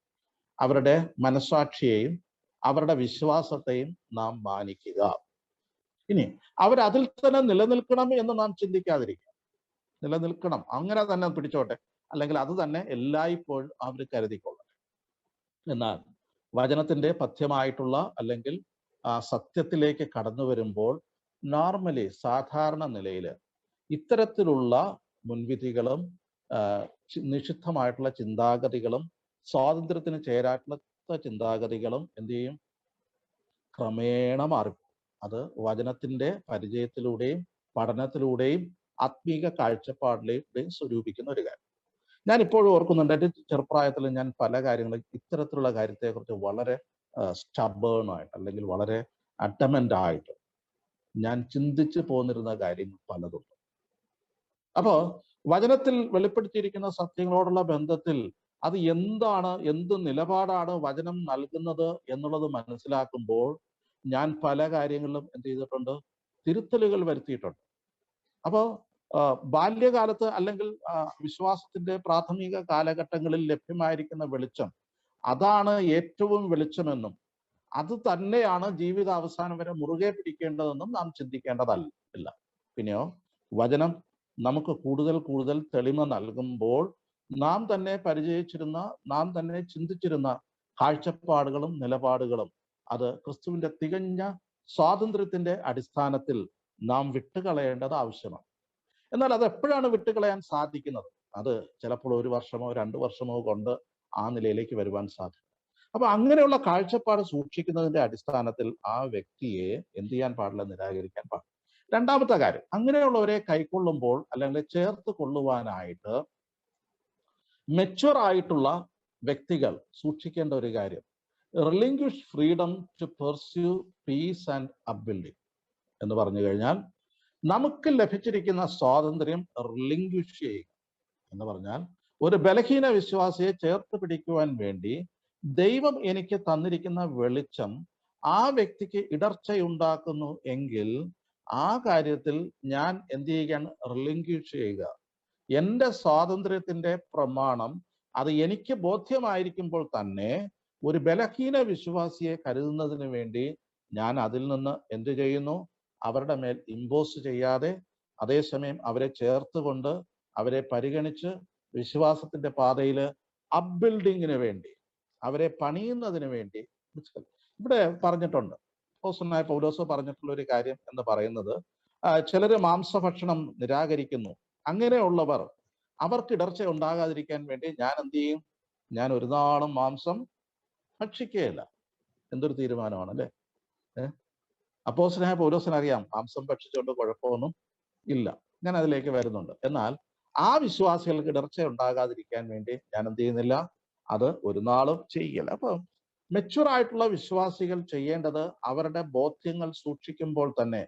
അവരുടെ മനസാക്ഷിയെയും അവരുടെ വിശ്വാസത്തെയും നാം മാനിക്കുക. ഇനി അവരതിൽ തന്നെ നിലനിൽക്കണം എന്ന് നാം ചിന്തിക്കാതിരിക്കുക. നിലനിൽക്കണം, അങ്ങനെ തന്നെ പിടിച്ചോട്ടെ, അല്ലെങ്കിൽ അത് തന്നെ എല്ലായ്പ്പോഴും അവർ കരുതിക്കൊള്ളട്ടെ. എന്നാൽ വചനത്തിന്റെ പഥ്യമായിട്ടുള്ള അല്ലെങ്കിൽ സത്യത്തിലേക്ക് കടന്നു വരുമ്പോൾ നോർമലി സാധാരണ നിലയിൽ ഇത്തരത്തിലുള്ള മുൻവിധികളും നിഷിദ്ധമായിട്ടുള്ള ചിന്താഗതികളും സ്വാതന്ത്ര്യത്തിന് ചേരാട്ടുള്ള ചിന്താഗതികളും എന്ത് ചെയ്യും? ക്രമേണ മാറിപ്പോകും. അത് വചനത്തിന്റെ പരിചയത്തിലൂടെയും പഠനത്തിലൂടെയും ആത്മീക കാഴ്ചപ്പാടിലൂടെയും സ്വരൂപിക്കുന്ന ഒരു കാര്യം. ഞാൻ ഇപ്പോഴും ഓർക്കുന്നുണ്ട്, എൻ്റെ ചെറുപ്രായത്തിൽ ഞാൻ പല കാര്യങ്ങളും ഇത്തരത്തിലുള്ള കാര്യത്തെക്കുറിച്ച് വളരെ സ്റ്റബേണായിട്ട് അല്ലെങ്കിൽ വളരെ അഡമൻ്റ് ആയിട്ട് ഞാൻ ചിന്തിച്ചു പോന്നിരുന്ന കാര്യങ്ങൾ പലതുണ്ട്. അപ്പോൾ വചനത്തിൽ വെളിപ്പെടുത്തിയിരിക്കുന്ന സത്യങ്ങളോടുള്ള ബന്ധത്തിൽ അത് എന്താണ്, എന്ത് നിലപാടാണ് വചനം നൽകുന്നത് എന്നുള്ളത് മനസ്സിലാക്കുമ്പോൾ ഞാൻ പല കാര്യങ്ങളിലും എന്ത് ചെയ്തിട്ടുണ്ട്? തിരുത്തലുകൾ വരുത്തിയിട്ടുണ്ട്. അപ്പോൾ ബാല്യകാലത്ത് അല്ലെങ്കിൽ വിശ്വാസത്തിന്റെ പ്രാഥമിക കാലഘട്ടങ്ങളിൽ ലഭ്യമായിരിക്കുന്ന വെളിച്ചം അതാണ് ഏറ്റവും വെളിച്ചമെന്നും അത് തന്നെയാണ് ജീവിത അവസാനം വരെ മുറുകെ പിടിക്കേണ്ടതെന്നും നാം ചിന്തിക്കേണ്ടതല്ല. പിന്നെയോ വചനം നമുക്ക് കൂടുതൽ കൂടുതൽ തെളിമ നൽകുമ്പോൾ നാം തന്നെ പരിചയിച്ചിരുന്ന, നാം തന്നെ ചിന്തിച്ചിരുന്ന കാഴ്ചപ്പാടുകളും നിലപാടുകളും അത് ക്രിസ്തുവിന്റെ തികഞ്ഞ സ്വാതന്ത്ര്യത്തിന്റെ അടിസ്ഥാനത്തിൽ നാം വിട്ടുകളയേണ്ടത് ആവശ്യമാണ്. എന്നാൽ അത് എപ്പോഴാണ് വിട്ടുകളയാൻ സാധിക്കുന്നത്? അത് ചിലപ്പോൾ 1 വർഷമോ 2 വർഷമോ കൊണ്ട് ആ നിലയിലേക്ക് വരുവാൻ സാധിക്കും. അപ്പൊ അങ്ങനെയുള്ള കാഴ്ചപ്പാട് സൂക്ഷിക്കുന്നതിന്റെ അടിസ്ഥാനത്തിൽ ആ വ്യക്തിയെ എന്ത് ചെയ്യാൻ പാടില്ല, നിരാകരിക്കാൻ പാടില്ല. രണ്ടാമത്തെ കാര്യം, അങ്ങനെയുള്ളവരെ കൈക്കൊള്ളുമ്പോൾ അല്ലെങ്കിൽ ചേർത്ത് കൊള്ളുവാനായിട്ട് മെച്യൂർ ആയിട്ടുള്ള വ്യക്തികൾ സൂക്ഷിക്കേണ്ട ഒരു കാര്യം, relinquish freedom to pursue peace and upbuilding എന്ന് പറഞ്ഞു കഴിഞ്ഞാൽ, നമുക്ക് ലഭിച്ചിരിക്കുന്ന സ്വാതന്ത്ര്യം റിലിംഗ്വിഷ് ചെയ്യുക എന്ന് പറഞ്ഞാൽ, ഒരു ബലഹീന വിശ്വാസിയെ ചേർത്ത് പിടിക്കുവാൻ വേണ്ടി ദൈവം എനിക്ക് തന്നിരിക്കുന്ന വെളിച്ചം ആ വ്യക്തിക്ക് ഇടർച്ചയുണ്ടാക്കുന്നു എങ്കിൽ ആ കാര്യത്തിൽ ഞാൻ എന്ത് ചെയ്യുകയാണ്, റിലിംഗ്വിഷ് ചെയ്യുക. എൻ്റെ സ്വാതന്ത്ര്യത്തിന്റെ പ്രമാണം അത് എനിക്ക് ബോധ്യമായിരിക്കുമ്പോൾ തന്നെ ഒരു ബലഹീന വിശ്വാസിയെ കരുതുന്നതിന് വേണ്ടി ഞാൻ അതിൽ നിന്ന് എന്ത് ചെയ്യുന്നു, അവരുടെ മേൽ ഇമ്പോസ് ചെയ്യാതെ അതേസമയം അവരെ ചേർത്തുകൊണ്ട് അവരെ പരിഗണിച്ച് വിശ്വാസത്തിന്റെ പാതയിൽ അപ്ബിൽഡിങ്ങിന് വേണ്ടി, അവരെ പണിയുന്നതിന് വേണ്ടി ഇവിടെ പറഞ്ഞിട്ടുണ്ട്. അപ്പോസ്തലനായ പൗലോസ് പറഞ്ഞിട്ടുള്ള ഒരു കാര്യം എന്ന് പറയുന്നത്, ചിലര് മാംസഭക്ഷണം നിരാകരിക്കുന്നു. അങ്ങനെയുള്ളവർ, അവർക്ക് ഇടർച്ച ഉണ്ടാകാതിരിക്കാൻ വേണ്ടി ഞാൻ എന്ത് ചെയ്യും, ഞാൻ ഒരു നാളും മാംസം ഭക്ഷിക്കുകയില്ല. എന്തൊരു തീരുമാനമാണ് അല്ലേ? അപ്പോസ്തലനായ പൗലോസിന് അറിയാം മാംസം ഭക്ഷിച്ചുകൊണ്ട് കുഴപ്പമൊന്നും ഇല്ല. ഞാൻ അതിലേക്ക് വരുന്നുണ്ട്. എന്നാൽ ആ വിശ്വാസികൾക്ക് ഇടർച്ച ഉണ്ടാകാതിരിക്കാൻ വേണ്ടി ഞാൻ എന്ത് ചെയ്യുന്നില്ല, അത് ഒരു നാളും ചെയ്യില്ല. അപ്പൊ മെച്യൂർ ആയിട്ടുള്ള വിശ്വാസികൾ ചെയ്യേണ്ടത് അവരുടെ ബോധ്യങ്ങൾ സൂക്ഷിക്കുമ്പോൾ തന്നെ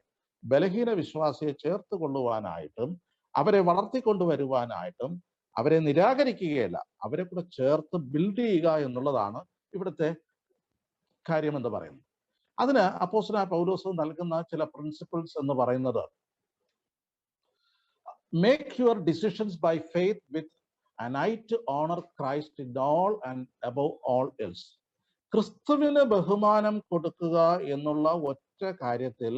ബലഹീന വിശ്വാസിയെ ചേർത്ത് കൊള്ളുവാനായിട്ടും അവരെ വളർത്തിക്കൊണ്ടുവരുവാനായിട്ടും അവരെ നിരാകരിക്കുകയല്ല, അവരെ കൂടെ ചേർത്ത് ബിൽഡ് ചെയ്യുക എന്നുള്ളതാണ് ഇവിടുത്തെ കാര്യം എന്ന് പറയുന്നത്. അതിന് അപ്പോസ്തലനായ പൗലോസ് നൽകുന്ന ചില പ്രിൻസിപ്പിൾസ് എന്ന് പറയുന്നത്, make your decisions by faith with an eye to honor Christ in all and above all else. ക്രിസ്തുവിന് ബഹുമാനം കൊടുക്കുക എന്നുള്ള ഒറ്റ കാര്യത്തിൽ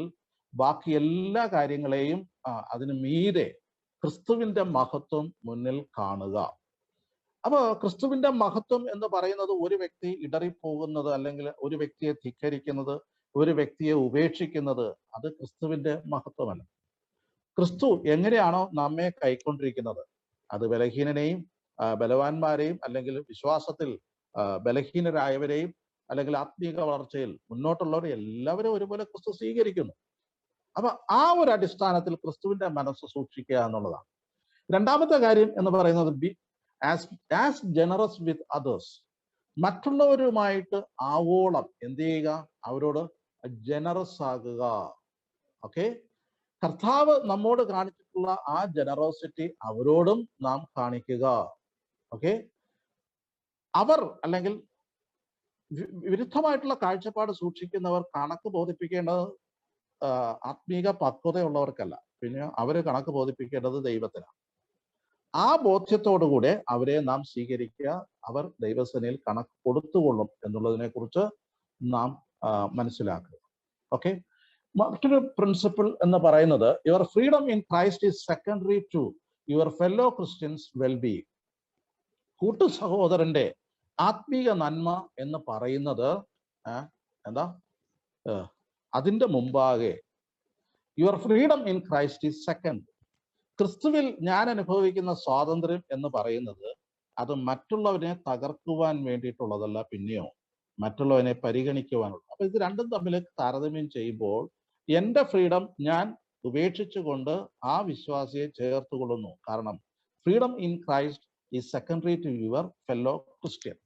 ബാക്കി എല്ലാ കാര്യങ്ങളെയും അതിന് മീതെ ക്രിസ്തുവിന്റെ മഹത്വം മുന്നിൽ കാണുക. അപ്പൊ ക്രിസ്തുവിന്റെ മഹത്വം എന്ന് പറയുന്നത് ഒരു വ്യക്തി ഇടറിപ്പോകുന്നത്, അല്ലെങ്കിൽ ഒരു വ്യക്തിയെ ധിക്കരിക്കുന്നത്, ഒരു വ്യക്തിയെ ഉപേക്ഷിക്കുന്നത്, അത് ക്രിസ്തുവിന്റെ മഹത്വമല്ല. ക്രിസ്തു എങ്ങനെയാണോ നമ്മെ കൈക്കൊണ്ടിരിക്കുന്നത്, അത് ബലഹീനനെയും ബലവാന്മാരെയും അല്ലെങ്കിൽ വിശ്വാസത്തിൽ ബലഹീനരായവരെയും അല്ലെങ്കിൽ ആത്മീക വളർച്ചയിൽ മുന്നോട്ടുള്ളവരെ എല്ലാവരും ഒരുപോലെ ക്രിസ്തു സ്വീകരിക്കുന്നു. അപ്പൊ ആ ഒരു അടിസ്ഥാനത്തിൽ ക്രിസ്തുവിന്റെ മനസ്സ് സൂക്ഷിക്കുക എന്നുള്ളതാണ്. രണ്ടാമത്തെ കാര്യം എന്ന് പറയുന്നത്, B as generous with others. മറ്റുള്ളവരുമായിട്ട് ആവോളം എന്ത് ചെയ്യുക, അവരോട് ജനറസ് ആകുക. ഓക്കെ, കർത്താവ് നമ്മോട് കാണിച്ചിട്ടുള്ള ആ ജനറോസിറ്റി അവരോടും നാം കാണിക്കുക. ഓക്കെ, അവർ അല്ലെങ്കിൽ വിരുദ്ധമായിട്ടുള്ള കാഴ്ചപ്പാട് സൂക്ഷിക്കുന്നവർ കണക്ക് ബോധിപ്പിക്കേണ്ടത് ആത്മീക പക്വതയുള്ളവർക്കല്ല, പിന്നെ അവര് കണക്ക് ബോധിപ്പിക്കേണ്ടത് ദൈവത്തിനാണ്. ആ ബോധ്യത്തോടുകൂടെ അവരെ നാം സ്വീകരിക്കുക. അവർ ദൈവസേനയിൽ കണക്ക് കൊടുത്തുകൊള്ളും എന്നുള്ളതിനെ കുറിച്ച് നാം മനസ്സിലാക്കുക. ഓക്കെ, മറ്റൊരു പ്രിൻസിപ്പിൾ എന്ന് പറയുന്നത്, your freedom in Christ is secondary to your fellow Christians wellbeing. കൂട്ടു സഹോദരന്റെ ആത്മീക നന്മ എന്ന് പറയുന്നത് എന്താ, അതിന്റെ മുമ്പാകെ your freedom in Christ is second. ക്രിസ്തുവിൽ ഞാൻ അനുഭവിക്കുന്ന സ്വാതന്ത്ര്യം എന്ന് പറയുന്നത് അത് മറ്റുള്ളവരെ തകർക്കുവാൻ വേണ്ടിയിട്ടുള്ളതല്ല, പിന്നെയോ മറ്റുള്ളവനെ പരിഗണിക്കുവാനുള്ള. അപ്പൊ ഇത് രണ്ടും തമ്മിൽ താരതമ്യം ചെയ്യുമ്പോൾ എൻ്റെ ഫ്രീഡം ഞാൻ ഉപേക്ഷിച്ചുകൊണ്ട് ആ വിശ്വാസിയെ ചേർത്തുകൊള്ളുന്നു. കാരണം freedom in Christ is secondary to your fellow Christian.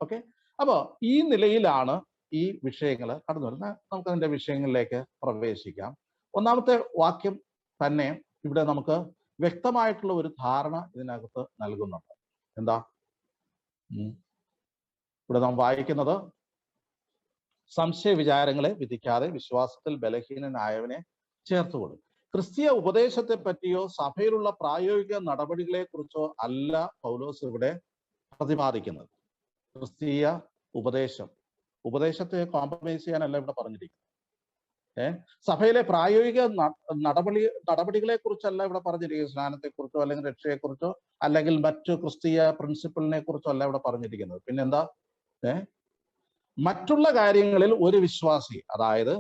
Okay, അപ്പോൾ ഈ നിലയിലാണ് ഈ വിഷയങ്ങൾ കടന്നു വരുന്നത്. നമുക്ക് അതിൻ്റെ വിഷയങ്ങളിലേക്ക് പ്രവേശിക്കാം. ഒന്നാമത്തെ വാക്യം തന്നെ ഇവിടെ നമുക്ക് വ്യക്തമായിട്ടുള്ള ഒരു ധാരണ ഇതിനകത്ത് നൽകുന്നുണ്ട്. എന്താ ഇവിടെ നാം വായിക്കുന്നത്, സംശയ വിചാരങ്ങളെ വിധിക്കാതെ വിശ്വാസത്തിൽ ബലഹീനനായവനെ ചേർത്തുകൊള്ളും. ക്രിസ്തീയ ഉപദേശത്തെ പറ്റിയോ സഭയിലുള്ള പ്രായോഗിക നടപടികളെ കുറിച്ചോ അല്ല പൗലോസ് ഇവിടെ പ്രതിപാദിക്കുന്നത്. ക്രിസ്തീയ ഉപദേശത്തെ കോംപ്രമൈസ് ചെയ്യാനല്ല ഇവിടെ പറഞ്ഞിരിക്കുന്നത്. സഭയിലെ പ്രായോഗിക നടപടികളെ കുറിച്ചല്ല ഇവിടെ പറഞ്ഞിരിക്കുന്നത്. സ്നാനത്തെക്കുറിച്ചോ അല്ലെങ്കിൽ രക്ഷയെക്കുറിച്ചോ അല്ലെങ്കിൽ മറ്റു ക്രിസ്തീയ പ്രിൻസിപ്പിളിനെ കുറിച്ചോ അല്ല ഇവിടെ പറഞ്ഞിരിക്കുന്നത്. പിന്നെന്താ, മറ്റുള്ള കാര്യങ്ങളിൽ ഒരു വിശ്വാസി, അതായത്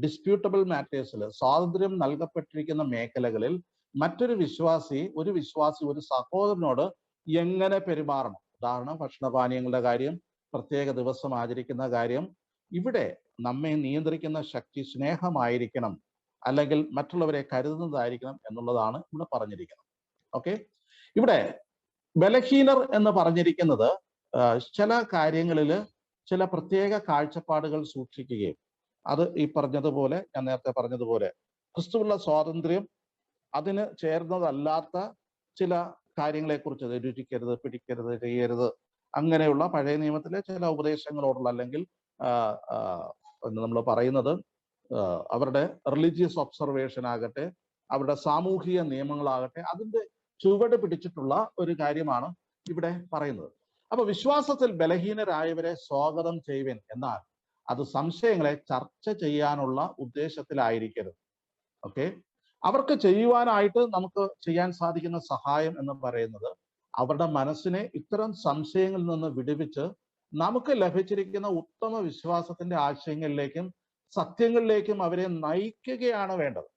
ഡിസ്പ്യൂട്ടബിൾ മാറ്റേഴ്സിൽ സ്വാതന്ത്ര്യം നൽകപ്പെട്ടിരിക്കുന്ന മേഖലകളിൽ മറ്റൊരു വിശ്വാസി ഒരു സഹോദരനോട് എങ്ങനെ പെരുമാറണം. ഉദാഹരണം, ഭക്ഷണപാനീയങ്ങളുടെ കാര്യം, പ്രത്യേക ദിവസം ആചരിക്കുന്ന കാര്യം, ഇവിടെ നമ്മെ നിയന്ത്രിക്കുന്ന ശക്തി സ്നേഹമായിരിക്കണം, അല്ലെങ്കിൽ മറ്റുള്ളവരെ കരുതുന്നതായിരിക്കണം എന്നുള്ളതാണ് ഇവിടെ പറഞ്ഞിരിക്കുന്നത്. ഓക്കെ, ഇവിടെ ബലഹീനർ എന്ന് പറഞ്ഞിരിക്കുന്നത് ചില കാര്യങ്ങളിൽ ചില പ്രത്യേക കാഴ്ചപ്പാടുകൾ സൂക്ഷിക്കുകയും, അത് ഈ പറഞ്ഞതുപോലെ, ഞാൻ നേരത്തെ പറഞ്ഞതുപോലെ ക്രിസ്തുവുള്ള സ്വാതന്ത്ര്യം അതിന് ചേർന്നതല്ലാത്ത ചില കാര്യങ്ങളെക്കുറിച്ച്, രുചിക്കരുത്, പിടിക്കരുത്, ചെയ്യരുത്, അങ്ങനെയുള്ള പഴയ നിയമത്തിലെ ചില ഉപദേശങ്ങളോടുള്ള, അല്ലെങ്കിൽ നമ്മൾ പറയുന്നത് അവരുടെ റിലീജിയസ് ഒബ്സർവേഷൻ ആകട്ടെ, അവരുടെ സാമൂഹിക നിയമങ്ങളാകട്ടെ, അതിന്റെ ചുവട് പിടിച്ചിട്ടുള്ള ഒരു കാര്യമാണ് ഇവിടെ പറയുന്നത്. അപ്പൊ വിശ്വാസത്തിൽ ബലഹീനരായവരെ സ്വാഗതം ചെയ്യുവൻ, എന്നാൽ അത് സംശയങ്ങളെ ചർച്ച ചെയ്യാനുള്ള ഉദ്ദേശത്തിലായിരിക്കരുത്. ഓക്കെ, അവർക്ക് ചെയ്യുവാനായിട്ട് നമുക്ക് ചെയ്യാൻ സാധിക്കുന്ന സഹായം എന്ന് പറയുന്നത് അവരുടെ മനസ്സിനെ ഇത്തരം സംശയങ്ങളിൽ നിന്ന് വിടുവിച്ച് നമുക്ക് ലഭിച്ചിരിക്കുന്ന ഉത്തമ വിശ്വാസത്തിന്റെ ആശയങ്ങളിലേക്കും സത്യങ്ങളിലേക്കും അവരെ നയിക്കുകയാണ് വേണ്ടത്.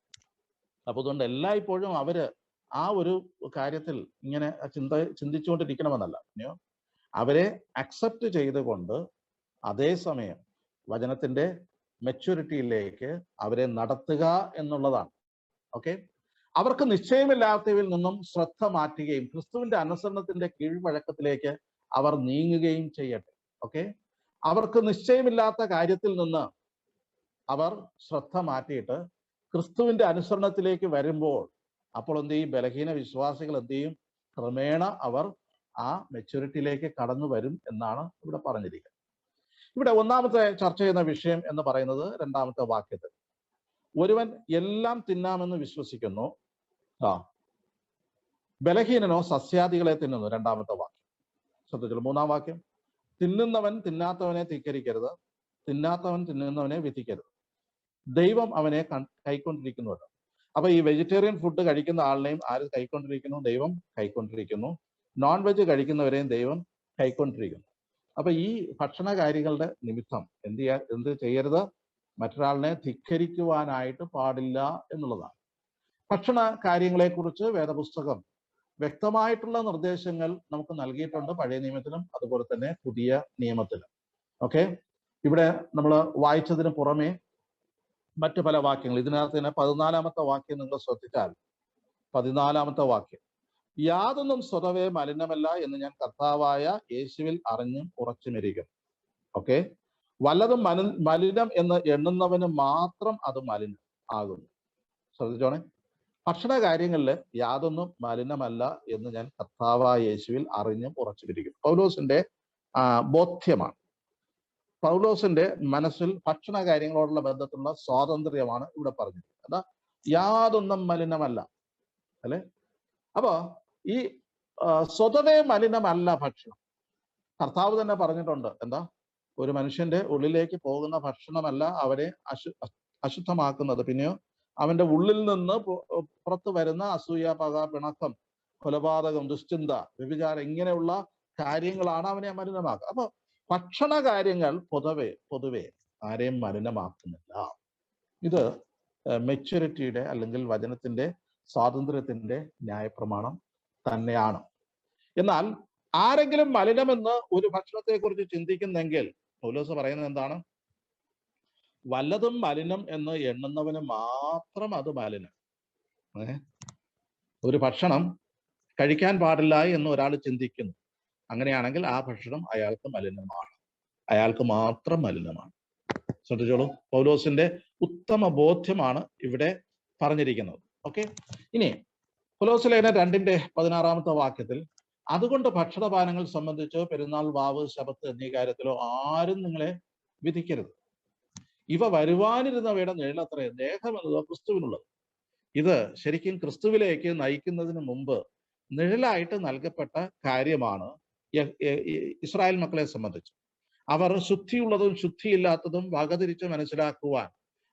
അപ്പൊ അതുകൊണ്ട് എല്ലായ്പ്പോഴും അവര് ആ ഒരു കാര്യത്തിൽ ഇങ്ങനെ ചിന്തിച്ചുകൊണ്ടിരിക്കണമെന്നല്ല, അവരെ അക്സെപ്റ്റ് ചെയ്തുകൊണ്ട് അതേസമയം വചനത്തിന്റെ മെച്യൂരിറ്റിയിലേക്ക് അവരെ നടത്തുക എന്നുള്ളതാണ്. ഓക്കെ, അവർക്ക് നിശ്ചയമില്ലാത്തവയിൽ നിന്നും ശ്രദ്ധ മാറ്റുകയും ക്രിസ്തുവിന്റെ അനുസരണത്തിന്റെ കീഴ്വഴക്കത്തിലേക്ക് അവർ നീങ്ങുകയും ചെയ്യട്ടെ. ഓക്കെ, അവർക്ക് നിശ്ചയമില്ലാത്ത കാര്യത്തിൽ നിന്ന് അവർ ശ്രദ്ധ മാറ്റിയിട്ട് ക്രിസ്തുവിന്റെ അനുസരണത്തിലേക്ക് വരുമ്പോൾ, അപ്പോൾ എന്ത് ചെയ്യും? ബലഹീന വിശ്വാസികൾ എന്ത് ചെയ്യും? ക്രമേണ അവർ ആ മെച്യൂരിറ്റിയിലേക്ക് കടന്നു വരും എന്നാണ് ഇവിടെ പറഞ്ഞിരിക്കുന്നത്. ഇവിടെ ഒന്നാമത്തെ ചർച്ച ചെയ്യുന്ന വിഷയം എന്ന് പറയുന്നത് രണ്ടാമത്തെ വാക്യത്തിൽ, ഒരുവൻ എല്ലാം തിന്നാമെന്ന് വിശ്വസിക്കുന്നു, ബലഹീനനോ സസ്യാദികളെ തിന്നുന്നു. രണ്ടാമത്തെ വാക്യം ശ്രദ്ധിച്ചോളൂ. മൂന്നാം വാക്യം, തിന്നുന്നവൻ തിന്നാത്തവനെ ധിക്കരിക്കരുത്, തിന്നാത്തവൻ തിന്നുന്നവനെ വിധിക്കരുത്, ദൈവം അവനെ കൈക്കൊണ്ടിരിക്കുന്നുവല്ലോ. അപ്പൊ ഈ വെജിറ്റേറിയൻ ഫുഡ് കഴിക്കുന്ന ആളിനെയും ആര് കൈക്കൊണ്ടിരിക്കുന്നു? ദൈവം കൈക്കൊണ്ടിരിക്കുന്നു. നോൺ വെജ് കഴിക്കുന്നവരെയും ദൈവം കൈക്കൊണ്ടിരിക്കുന്നു. അപ്പൊ ഈ ഭക്ഷണകാര്യങ്ങളുടെ നിമിത്തം എന്ത് ചെയ്യരുത്? മറ്റൊരാളിനെ ധിക്കരിക്കുവാനായിട്ട് പാടില്ല എന്നുള്ളതാണ്. ഭക്ഷണ കാര്യങ്ങളെക്കുറിച്ച് വേദപുസ്തകം വ്യക്തമായിട്ടുള്ള നിർദ്ദേശങ്ങൾ നമുക്ക് നൽകിയിട്ടുണ്ട്, പഴയ നിയമത്തിലും അതുപോലെ തന്നെ പുതിയ നിയമത്തിലും. ഓക്കെ, ഇവിടെ നമ്മൾ വായിച്ചതിന് പുറമെ മറ്റു പല വാക്യങ്ങൾ, ഇതിനകത്ത് തന്നെ 14-ാമത്തെ വാക്യം നിങ്ങൾ ശ്രദ്ധിച്ചാൽ, 14-ാമത്തെ വാക്യം, യാതൊന്നും സ്വതവേ മലിനമല്ല എന്ന് ഞാൻ കർത്താവായ യേശുവിൽ അറിഞ്ഞും ഉറച്ചുമിരിക്കും. ഓക്കെ, വല്ലതും മലിനം എന്ന് എണ്ണുന്നവന് മാത്രം അത് മലിനം ആകുന്നു. ശ്രദ്ധിച്ചോണേ, ഭക്ഷണ കാര്യങ്ങളിൽ യാതൊന്നും മലിനമല്ല എന്ന് ഞാൻ കർത്താവായ യേശുവിൽ അറിഞ്ഞും ഉറച്ചുമിരിക്കും. പൗലോസിന്റെ ബോധ്യമാണ്. പൗലോസിന്റെ മനസ്സിൽ ഭക്ഷണ കാര്യങ്ങളോടുള്ള ബന്ധത്തിലുള്ള സ്വാതന്ത്ര്യമാണ് ഇവിടെ പറഞ്ഞിരിക്കുന്നത്. എന്താ? യാതൊന്നും മലിനമല്ല, അല്ലെ? അപ്പൊ ഈ സ്വതവേ മലിനമല്ല ഭക്ഷണം. കർത്താവ് തന്നെ പറഞ്ഞിട്ടുണ്ട്, എന്താ? ഒരു മനുഷ്യന്റെ ഉള്ളിലേക്ക് പോകുന്ന ഭക്ഷണമല്ല അവരെ അശുദ്ധമാക്കുന്നത്, പിന്നെയോ അവന്റെ ഉള്ളിൽ നിന്ന് പുറത്തു വരുന്ന അസൂയ, പക, പിണക്കം, കൊലപാതകം, ദുശ്ചിന്ത, വ്യഭിചാരം, ഇങ്ങനെയുള്ള കാര്യങ്ങളാണ് അവനെ മലിനമാക്കുക. അപ്പൊ ഭക്ഷണ കാര്യങ്ങൾ പൊതുവെ ആരെയും മലിനമാക്കുന്നില്ല. ഇത് മെച്യൂരിറ്റിയുടെ അല്ലെങ്കിൽ വചനത്തിന്റെ സ്വാതന്ത്ര്യത്തിന്റെ ന്യായപ്രമാണം തന്നെയാണ്. എന്നാൽ ആരെങ്കിലും മലിനമെന്ന് ഒരു ഭക്ഷണത്തെക്കുറിച്ച് ചിന്തിക്കുന്നെങ്കിൽ പൗലോസ് പറയുന്നത് എന്താണ്? വല്ലതും മലിനം എന്ന് എണ്ണുന്നവന് മാത്രം അത് മലിനം. ഒരു ഭക്ഷണം കഴിക്കാൻ പാടില്ല എന്ന് ഒരാൾ ചിന്തിക്കുന്നു, അങ്ങനെയാണെങ്കിൽ ആ ഭക്ഷണം അയാൾക്ക് മലിനമാണ്, അയാൾക്ക് മാത്രം മലിനമാണ്. ശ്രദ്ധിച്ചോളൂ, പൗലോസിന്റെ ഉത്തമ ബോധ്യമാണ് ഇവിടെ പറഞ്ഞിരിക്കുന്നത്. ഓക്കെ, ഇനി കൊലോസ്യ ലേഖനം 2:16 വാക്യത്തിൽ, അതുകൊണ്ട് ഭക്ഷണപാനങ്ങൾ സംബന്ധിച്ചോ പെരുന്നാൾ, വാവ്, ശബത്ത് എന്നീ കാര്യത്തിലോ ആരും നിങ്ങളെ വിധിക്കരുത്. ഇവ വരുവാനിരുന്നവയുടെ നിഴലത്രേ, ദേഹം എന്നതോ ക്രിസ്തുവിനുള്ളത്. ഇത് ശരിക്കും ക്രിസ്തുവിലേക്ക് നയിക്കുന്നതിന് മുമ്പ് നിഴലായിട്ട് നൽകപ്പെട്ട കാര്യമാണ് ഇസ്രായേൽ മക്കളെ സംബന്ധിച്ച്. അവർ ശുദ്ധിയുള്ളതും ശുദ്ധിയില്ലാത്തതും വകതിരിച്ച് മനസ്സിലാക്കുവാൻ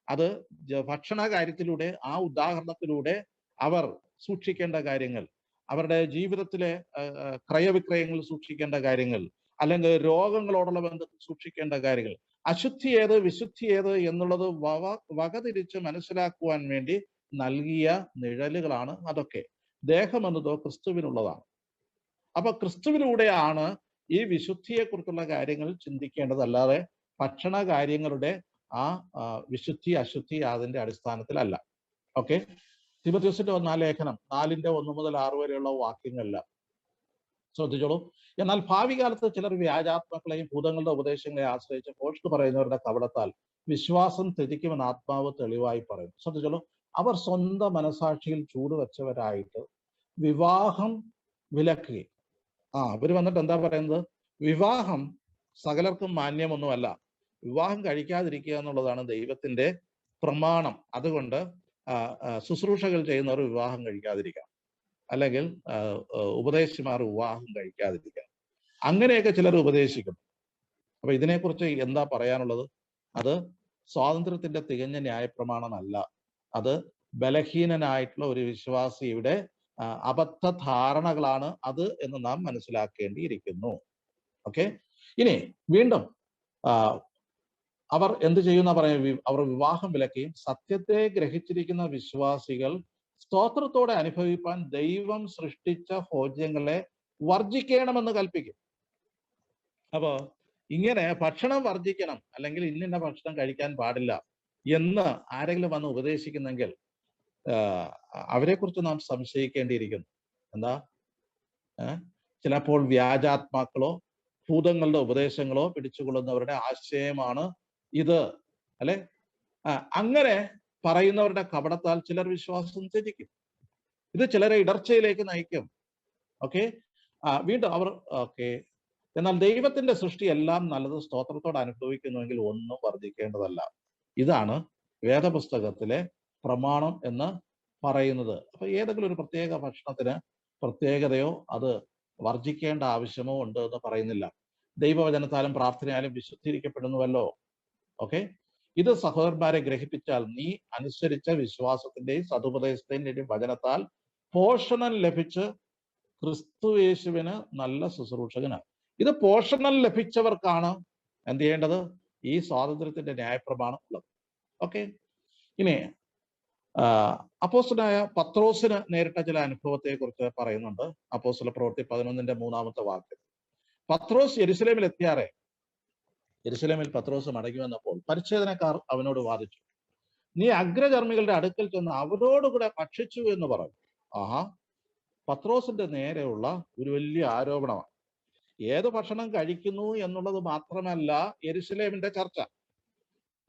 അത് ഭക്ഷണ കാര്യത്തിലൂടെ, ആ ഉദാഹരണത്തിലൂടെ അവർ സൂക്ഷിക്കേണ്ട കാര്യങ്ങൾ, അവരുടെ ജീവിതത്തിലെ ക്രയവിക്രയങ്ങൾ സൂക്ഷിക്കേണ്ട കാര്യങ്ങൾ, അല്ലെങ്കിൽ രോഗങ്ങളോടുള്ള ബന്ധത്തിൽ സൂക്ഷിക്കേണ്ട കാര്യങ്ങൾ, അശുദ്ധി ഏത് വിശുദ്ധി ഏത് എന്നുള്ളത് വകതിരിച്ച് മനസ്സിലാക്കുവാൻ വേണ്ടി നൽകിയ നിഴലുകളാണ് അതൊക്കെ. ദേഹം എന്നതോ ക്രിസ്തുവിനുള്ളതാണ്. അപ്പൊ ക്രിസ്തുവിലൂടെയാണ് ഈ വിശുദ്ധിയെക്കുറിച്ചുള്ള കാര്യങ്ങൾ ചിന്തിക്കേണ്ടതല്ലാതെ ഭക്ഷണ കാര്യങ്ങളുടെ ആ വിശുദ്ധി അശുദ്ധി അതിന്റെ അടിസ്ഥാനത്തിലല്ല. ഓക്കെ, തിമോഥെയോസിന്റെ 1 ലേഖനം 4:1 മുതൽ 6 വരെയുള്ള വാക്യങ്ങളില് ശ്രദ്ധിച്ചോളൂ. എന്നാൽ ഭാവി കാലത്ത് ചിലർ വ്യാജാത്മാക്കളെയും ഭൂതങ്ങളുടെ ഉപദേശങ്ങളെ ആശ്രയിച്ച് പോസ്റ്റ് പറയുന്നവരുടെ കപടത്താൽ വിശ്വാസം ത്യജിക്കുമെന്ന് ആത്മാവ് തെളിവായി പറയും. ശ്രദ്ധിച്ചോളൂ, അവർ സ്വന്തം മനസാക്ഷിയിൽ ചൂടുവെച്ചവരായിട്ട് വിവാഹം വിലക്കുകയും അവര് വന്നിട്ട് എന്താ പറയുന്നത്? വിവാഹം സകലർക്കും മാന്യമൊന്നുമല്ല, വിവാഹം കഴിക്കാതിരിക്കുക എന്നുള്ളതാണ് ദൈവത്തിന്റെ പ്രമാണം. അതുകൊണ്ട് ശുശ്രൂഷകൾ ചെയ്യുന്നവർ വിവാഹം കഴിക്കാതിരിക്കാം, അല്ലെങ്കിൽ ഉപദേശിമാർ വിവാഹം കഴിക്കാതിരിക്കാം. അങ്ങനെയൊക്കെ ചിലർ ഉപദേശിക്കും. അപ്പൊ ഇതിനെക്കുറിച്ച് എന്താ പറയാനുള്ളത്? അത് സ്വാതന്ത്ര്യത്തിന്റെ തികഞ്ഞ ന്യായപ്രമാണമല്ല, അത് ബലഹീനനായിട്ടുള്ള ഒരു വിശ്വാസിയുടെ അബദ്ധ ധാരണകളാണ് അത് എന്ന് നാം മനസ്സിലാക്കേണ്ടിയിരിക്കുന്നു. ഓക്കെ, ഇനി വീണ്ടും അവർ എന്ത് ചെയ്യുന്ന പറയും? അവർ വിവാഹം വിലക്കുകയും സത്യത്തെ ഗ്രഹിച്ചിരിക്കുന്ന വിശ്വാസികൾ സ്തോത്രത്തോടെ അനുഭവിപ്പാൻ ദൈവം സൃഷ്ടിച്ച ഭോജ്യങ്ങളെ വർജിക്കണമെന്ന് കൽപ്പിക്കും. അപ്പോ ഇങ്ങനെ ഭക്ഷണം വർജിക്കണം, അല്ലെങ്കിൽ ഇന്ന ഭക്ഷണം കഴിക്കാൻ പാടില്ല എന്ന് ആരെങ്കിലും വന്ന് ഉപദേശിക്കുന്നെങ്കിൽ അവരെക്കുറിച്ച് നാം സംശയിക്കേണ്ടിയിരിക്കുന്നു. എന്താ? ചിലപ്പോൾ വ്യാജാത്മാക്കളോ ഭൂതങ്ങളുടെ ഉപദേശങ്ങളോ പിടിച്ചുകൊള്ളുന്നവരുടെ ആശയമാണ് ഇത്, അല്ലെ? അങ്ങനെ പറയുന്നവരുടെ കപടത്താൽ ചിലർ വിശ്വാസം ത്യജിക്കും. ഇത് ചിലരെ ഇടർച്ചയിലേക്ക് നയിക്കും. ഓക്കെ, വീണ്ടും അവർ എന്നാൽ ദൈവത്തിന്റെ സൃഷ്ടി എല്ലാം നല്ലത് സ്തോത്രത്തോടെ അനുഭവിക്കുന്നുവെങ്കിൽ ഒന്നും വർദ്ധിക്കേണ്ടതല്ല. ഇതാണ് വേദപുസ്തകത്തിലെ പ്രമാണം എന്ന് പറയുന്നത്. അപ്പൊ ഏതെങ്കിലും ഒരു പ്രത്യേക ഭക്ഷണത്തിന് പ്രത്യേകതയോ അത് വർജിക്കേണ്ട ആവശ്യമോ ഉണ്ട് എന്ന് പറയുന്നില്ല. ദൈവവചനത്താലും പ്രാർത്ഥനയാലും വിശുദ്ധീകരിക്കപ്പെടുന്നുവല്ലോ. ഓക്കെ, ഇത് സഹോദരന്മാരെ ഗ്രഹിപ്പിച്ചാൽ നീ അനുസരിച്ച വിശ്വാസത്തിന്റെയും സതുപദേശത്തിന്റെയും വചനത്താൽ പോഷണം ലഭിച്ച് ക്രിസ്തുയേശുവിന് നല്ല ശുശ്രൂഷകനാണ്. ഇത് പോഷണം ലഭിച്ചവർക്കാണ് എന്ത് ചെയ്യേണ്ടത്? ഈ സ്വാതന്ത്ര്യത്തിന്റെ ന്യായപ്രമാണം ഉള്ളത്. ഓക്കെ, ഇനി അപ്പോസ്തലനായ പത്രോസിന് നേരിട്ട ചില അനുഭവത്തെ കുറിച്ച് പറയുന്നുണ്ട്. അപ്പോസ്തല പ്രവൃത്തി 11:3 വാക്യം. പത്രോസ് യെരുശലേമിൽ എത്തിയാറെ, യെരുശലേമിൽ പത്രോസ് മടങ്ങി വന്നപ്പോൾ പരിച്ഛേദനക്കാർ അവനോട് വാദിച്ചു, നീ അഗ്രചർമ്മികളുടെ അടുക്കൽ ചെന്ന് അവരോടുകൂടെ ഭക്ഷിച്ചു എന്ന് പറഞ്ഞു. പത്രോസിന്റെ നേരെയുള്ള ഒരു വലിയ ആരോപണമാണ്. ഏത് ഭക്ഷണം കഴിക്കുന്നു എന്നുള്ളത് മാത്രമല്ല യെരുശലേമിന്റെ ചർച്ച.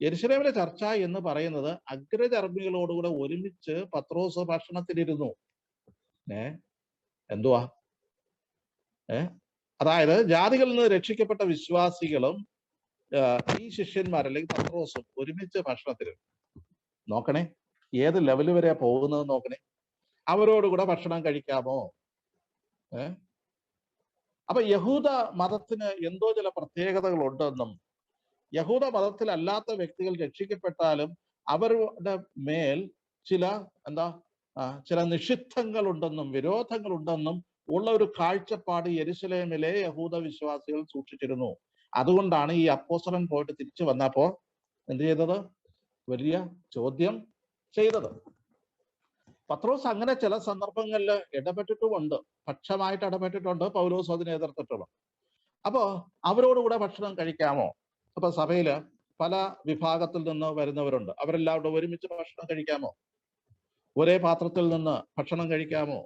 യെരുശലേമിലെ ചർച്ച എന്ന് പറയുന്നത് അഗ്രചർമ്മികളോടുകൂടെ ഒരുമിച്ച് പത്രോസ് ഭക്ഷണത്തിലിരുന്നു. എന്തുവാ? അതായത് ജാതികളിൽ നിന്ന് രക്ഷിക്കപ്പെട്ട വിശ്വാസികളും ഈ ശിഷ്യന്മാർ അല്ലെങ്കിൽ പത്രോസും ഒരുമിച്ച് ഭക്ഷണത്തിലിരുന്നു. നോക്കണേ, ഏത് ലെവൽ വരെ പോകുന്നത് നോക്കണേ. അവരോടുകൂടെ ഭക്ഷണം കഴിക്കാമോ? അപ്പൊ യഹൂദ മതത്തിന് എന്തോ ചില പ്രത്യേകതകൾ ഉണ്ടെന്നും യഹൂദ മതത്തിലല്ലാത്ത വ്യക്തികൾ രക്ഷിക്കപ്പെട്ടാലും അവരുടെ മേൽ ചില നിഷിദ്ധങ്ങൾ ഉണ്ടെന്നും വിരോധങ്ങൾ ഉണ്ടെന്നും ഉള്ള ഒരു കാഴ്ചപ്പാട് യെരുശലേമിലെ യഹൂദ വിശ്വാസികൾ സൂക്ഷിച്ചിരുന്നു. അതുകൊണ്ടാണ് ഈ അപ്പോസ്തലൻ പോയിട്ട് തിരിച്ചു വന്നപ്പോ എന്ത് ചെയ്തത്? വലിയ ചോദ്യം ചെയ്തത്. പത്രോസ് അങ്ങനെ ചില സന്ദർഭങ്ങളിൽ ഇടപെട്ടിട്ടുമുണ്ട്, പക്ഷമായിട്ട് ഇടപെട്ടിട്ടുണ്ട്. പൗലോസ് അതിനെ എതിർത്തിട്ടുള്ളൂ. അപ്പോ അവരോടുകൂടെ ഭക്ഷണം കഴിക്കാമോ? അപ്പൊ സഭയില് പല വിഭാഗത്തിൽ നിന്ന് വരുന്നവരുണ്ട്. അവരെല്ലാവരും ഒരുമിച്ച് ഭക്ഷണം കഴിക്കാമോ? ഒരേ പാത്രത്തിൽ നിന്ന് ഭക്ഷണം കഴിക്കാമോ?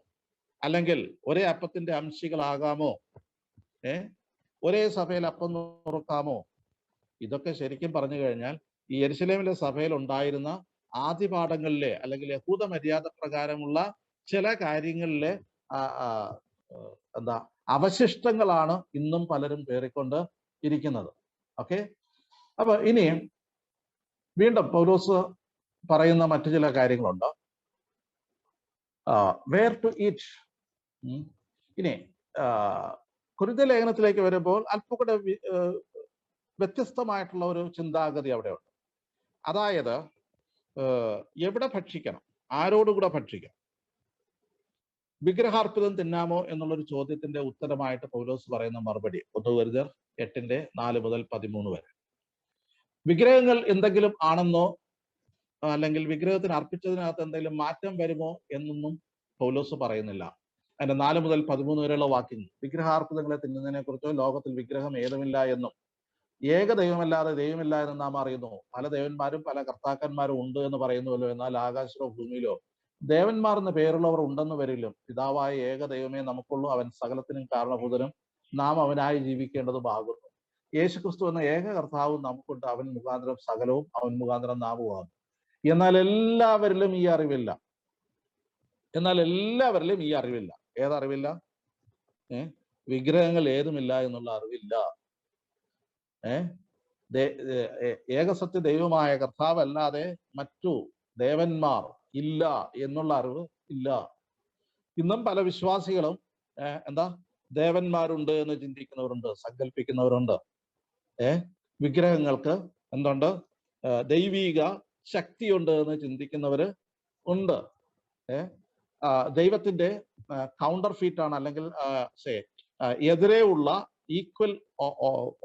അല്ലെങ്കിൽ ഒരേ അപ്പത്തിന്റെ അംശികളാകാമോ? ഒരേ സഭയിൽ അപ്പം നുറുക്കാമോ? ഇതൊക്കെ ശരിക്കും പറഞ്ഞു കഴിഞ്ഞാൽ ഈ യെരുശലേമിലെ സഭയിൽ ഉണ്ടായിരുന്ന ആദ്യ പാഠങ്ങളിലെ അല്ലെങ്കിൽ യഹൂദ മര്യാദ പ്രകാരമുള്ള ചില കാര്യങ്ങളിലെ അവശിഷ്ടങ്ങളാണ് ഇന്നും പലരും പേറിക്കൊണ്ട് ഇരിക്കുന്നത്. ഓക്കെ, അപ്പൊ ഇനി വീണ്ടും പൗലോസ് പറയുന്ന മറ്റു ചില കാര്യങ്ങളുണ്ട്. Where to eat. ഇനി കൊരിന്ത്യ ലേഖനത്തിലേക്ക് വരുമ്പോൾ അല്പം കൂടെ വ്യത്യസ്തമായിട്ടുള്ള ഒരു ചിന്താഗതി അവിടെയുണ്ട്. അതായത് എവിടെ ഭക്ഷിക്കണം, ആരോടുകൂടെ ഭക്ഷിക്കണം, വിഗ്രഹാർപ്പിതം തിന്നാമോ എന്നുള്ളൊരു ചോദ്യത്തിന്റെ ഉത്തരമായിട്ട് പൗലോസ് പറയുന്ന മറുപടി 1 കൊരിന്ത്യർ 8:4 മുതൽ 13 വരെ. വിഗ്രഹങ്ങൾ എന്തെങ്കിലും ആണെന്നോ അല്ലെങ്കിൽ വിഗ്രഹത്തിന് അർപ്പിച്ചതിനകത്ത് എന്തെങ്കിലും മാറ്റം വരുമോ എന്നൊന്നും പൗലോസ് പറയുന്നില്ല. അതിന്റെ 4 മുതൽ 13 വരെയുള്ള വാക്യങ്ങൾ. വിഗ്രഹാർപ്പിതങ്ങളെ തിന്നുന്നതിനെ കുറിച്ചോ ലോകത്തിൽ വിഗ്രഹം ഏതുമില്ല എന്നും ഏക ദൈവമല്ലാതെ ദൈവമില്ല എന്ന് നാം അറിയുന്നു. പല ദേവന്മാരും പല കർത്താക്കന്മാരും ഉണ്ട് എന്ന് പറയുന്നുവല്ലോ. എന്നാൽ ആകാശത്തിലോ ഭൂമിയിലോ ദേവന്മാർ എന്ന് പേരുള്ളവർ ഉണ്ടെന്ന് വരിലും പിതാവായ ഏക ദൈവമേ നമുക്കുള്ളൂ. അവൻ സകലത്തിനും കാരണഭൂതനും നാം അവനായി ജീവിക്കേണ്ടതുമാകുന്നു. യേശുക്രിസ്തു എന്ന ഏക കർത്താവും നമുക്കുണ്ട്. അവൻ മുഖാന്തരം സകലവും അവൻ മുഖാന്തരം നാമുമാകുന്നു. എന്നാൽ എല്ലാവരിലും ഈ അറിവില്ല. ഏതറിവില്ല? വിഗ്രഹങ്ങൾ ഏതുമില്ല എന്നുള്ള അറിവില്ല. ഏകസത്യ ദൈവമായ കർത്താവല്ലാതെ മറ്റു ദേവന്മാർ ഇല്ല എന്നുള്ള അറിവ് ഇല്ല. ഇന്നും പല വിശ്വാസികളും ദേവന്മാരുണ്ട് എന്ന് ചിന്തിക്കുന്നവരുണ്ട്, സങ്കല്പിക്കുന്നവരുണ്ട്. വിഗ്രഹങ്ങൾക്ക് എന്തുണ്ട്? ദൈവീക ശക്തിയുണ്ട് എന്ന് ചിന്തിക്കുന്നവര് ഉണ്ട്. ദൈവത്തിന്റെ കൗണ്ടർ ഫീറ്റ് ആണ്, അല്ലെങ്കിൽ എതിരെ ഉള്ള ഈക്വൽ